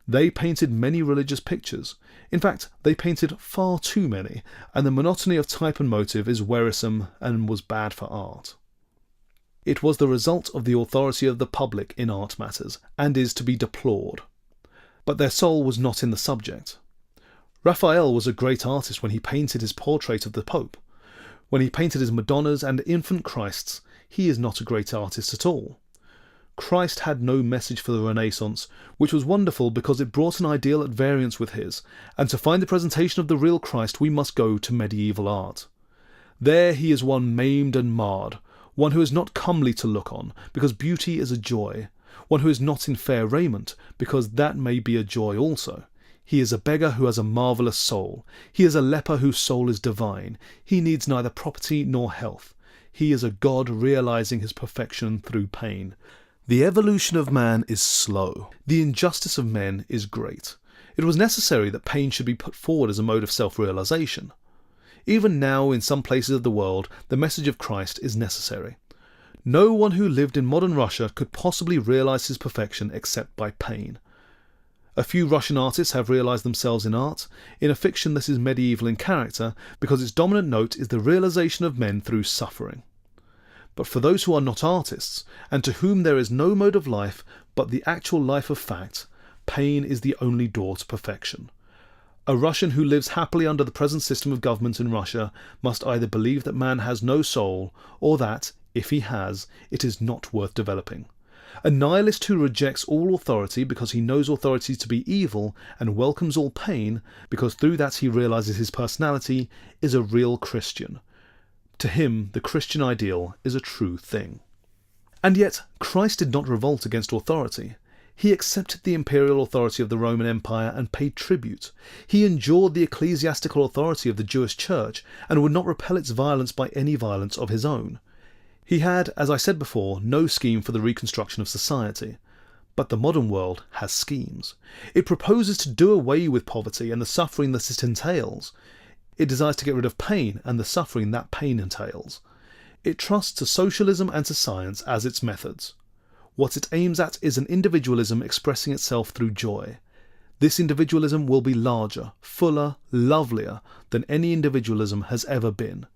They painted many religious pictures. In fact, they painted far too many, and the monotony of type and motive is wearisome and was bad for art. It was the result of the authority of the public in art matters, and is to be deplored. But their soul was not in the subject. Raphael was a great artist when he painted his portrait of the Pope. When he painted his Madonnas and infant Christs, he is not a great artist at all. Christ had no message for the Renaissance, which was wonderful because it brought an ideal at variance with his, and to find the presentation of the real Christ we must go to medieval art. There he is one maimed and marred, one who is not comely to look on, because beauty is a joy, one who is not in fair raiment, because that may be a joy also. He is a beggar who has a marvellous soul. He is a leper whose soul is divine. He needs neither property nor health. He is a God realizing his perfection through pain. The evolution of man is slow. The injustice of men is great. It was necessary that pain should be put forward as a mode of self-realization. Even now, in some places of the world, the message of Christ is necessary. No one who lived in modern Russia could possibly realize his perfection except by pain. A few Russian artists have realised themselves in art, in a fiction that is medieval in character, because its dominant note is the realisation of men through suffering. But for those who are not artists, and to whom there is no mode of life but the actual life of fact, pain is the only door to perfection. A Russian who lives happily under the present system of government in Russia must either believe that man has no soul, or that, if he has, it is not worth developing. A nihilist who rejects all authority because he knows authority to be evil and welcomes all pain because through that he realises his personality is a real Christian. To him, the Christian ideal is a true thing. And yet, Christ did not revolt against authority. He accepted the imperial authority of the Roman Empire and paid tribute. He endured the ecclesiastical authority of the Jewish Church and would not repel its violence by any violence of his own. He had, as I said before, no scheme for the reconstruction of society. But the modern world has schemes. It proposes to do away with poverty and the suffering that it entails. It desires to get rid of pain and the suffering that pain entails. It trusts to socialism and to science as its methods. What it aims at is an individualism expressing itself through joy. This individualism will be larger, fuller, lovelier than any individualism has ever been.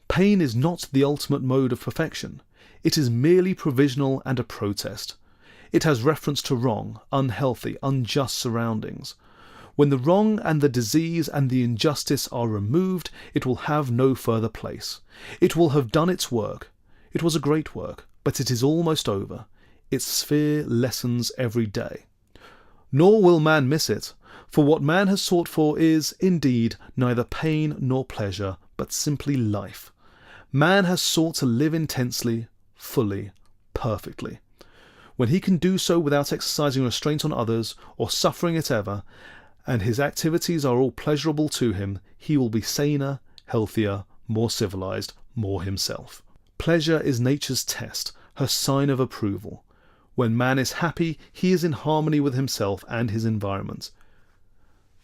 Pain is not the ultimate mode of perfection. It is merely provisional and a protest. It has reference to wrong, unhealthy, unjust surroundings. When the wrong and the disease and the injustice are removed, it will have no further place. It will have done its work. It was a great work, but it is almost over. Its sphere lessens every day. Nor will man miss it, for what man has sought for is, indeed, neither pain nor pleasure, but simply life. Man has sought to live intensely, fully, perfectly. When he can do so without exercising restraint on others, or suffering it ever, and his activities are all pleasurable to him, he will be saner, healthier, more civilized, more himself. Pleasure is nature's test, her sign of approval. When man is happy, he is in harmony with himself and his environment.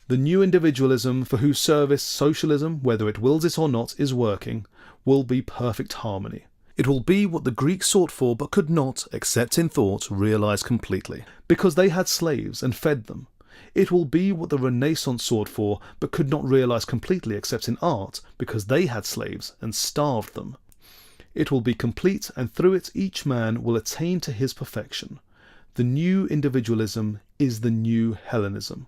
The new individualism for whose service socialism, whether it wills it or not, is working, will be perfect harmony. It will be what the Greeks sought for but could not, except in thought, realise completely, because they had slaves and fed them. It will be what the Renaissance sought for but could not realise completely except in art, because they had slaves and starved them. It will be complete, and through it each man will attain to his perfection. The new individualism is the new Hellenism.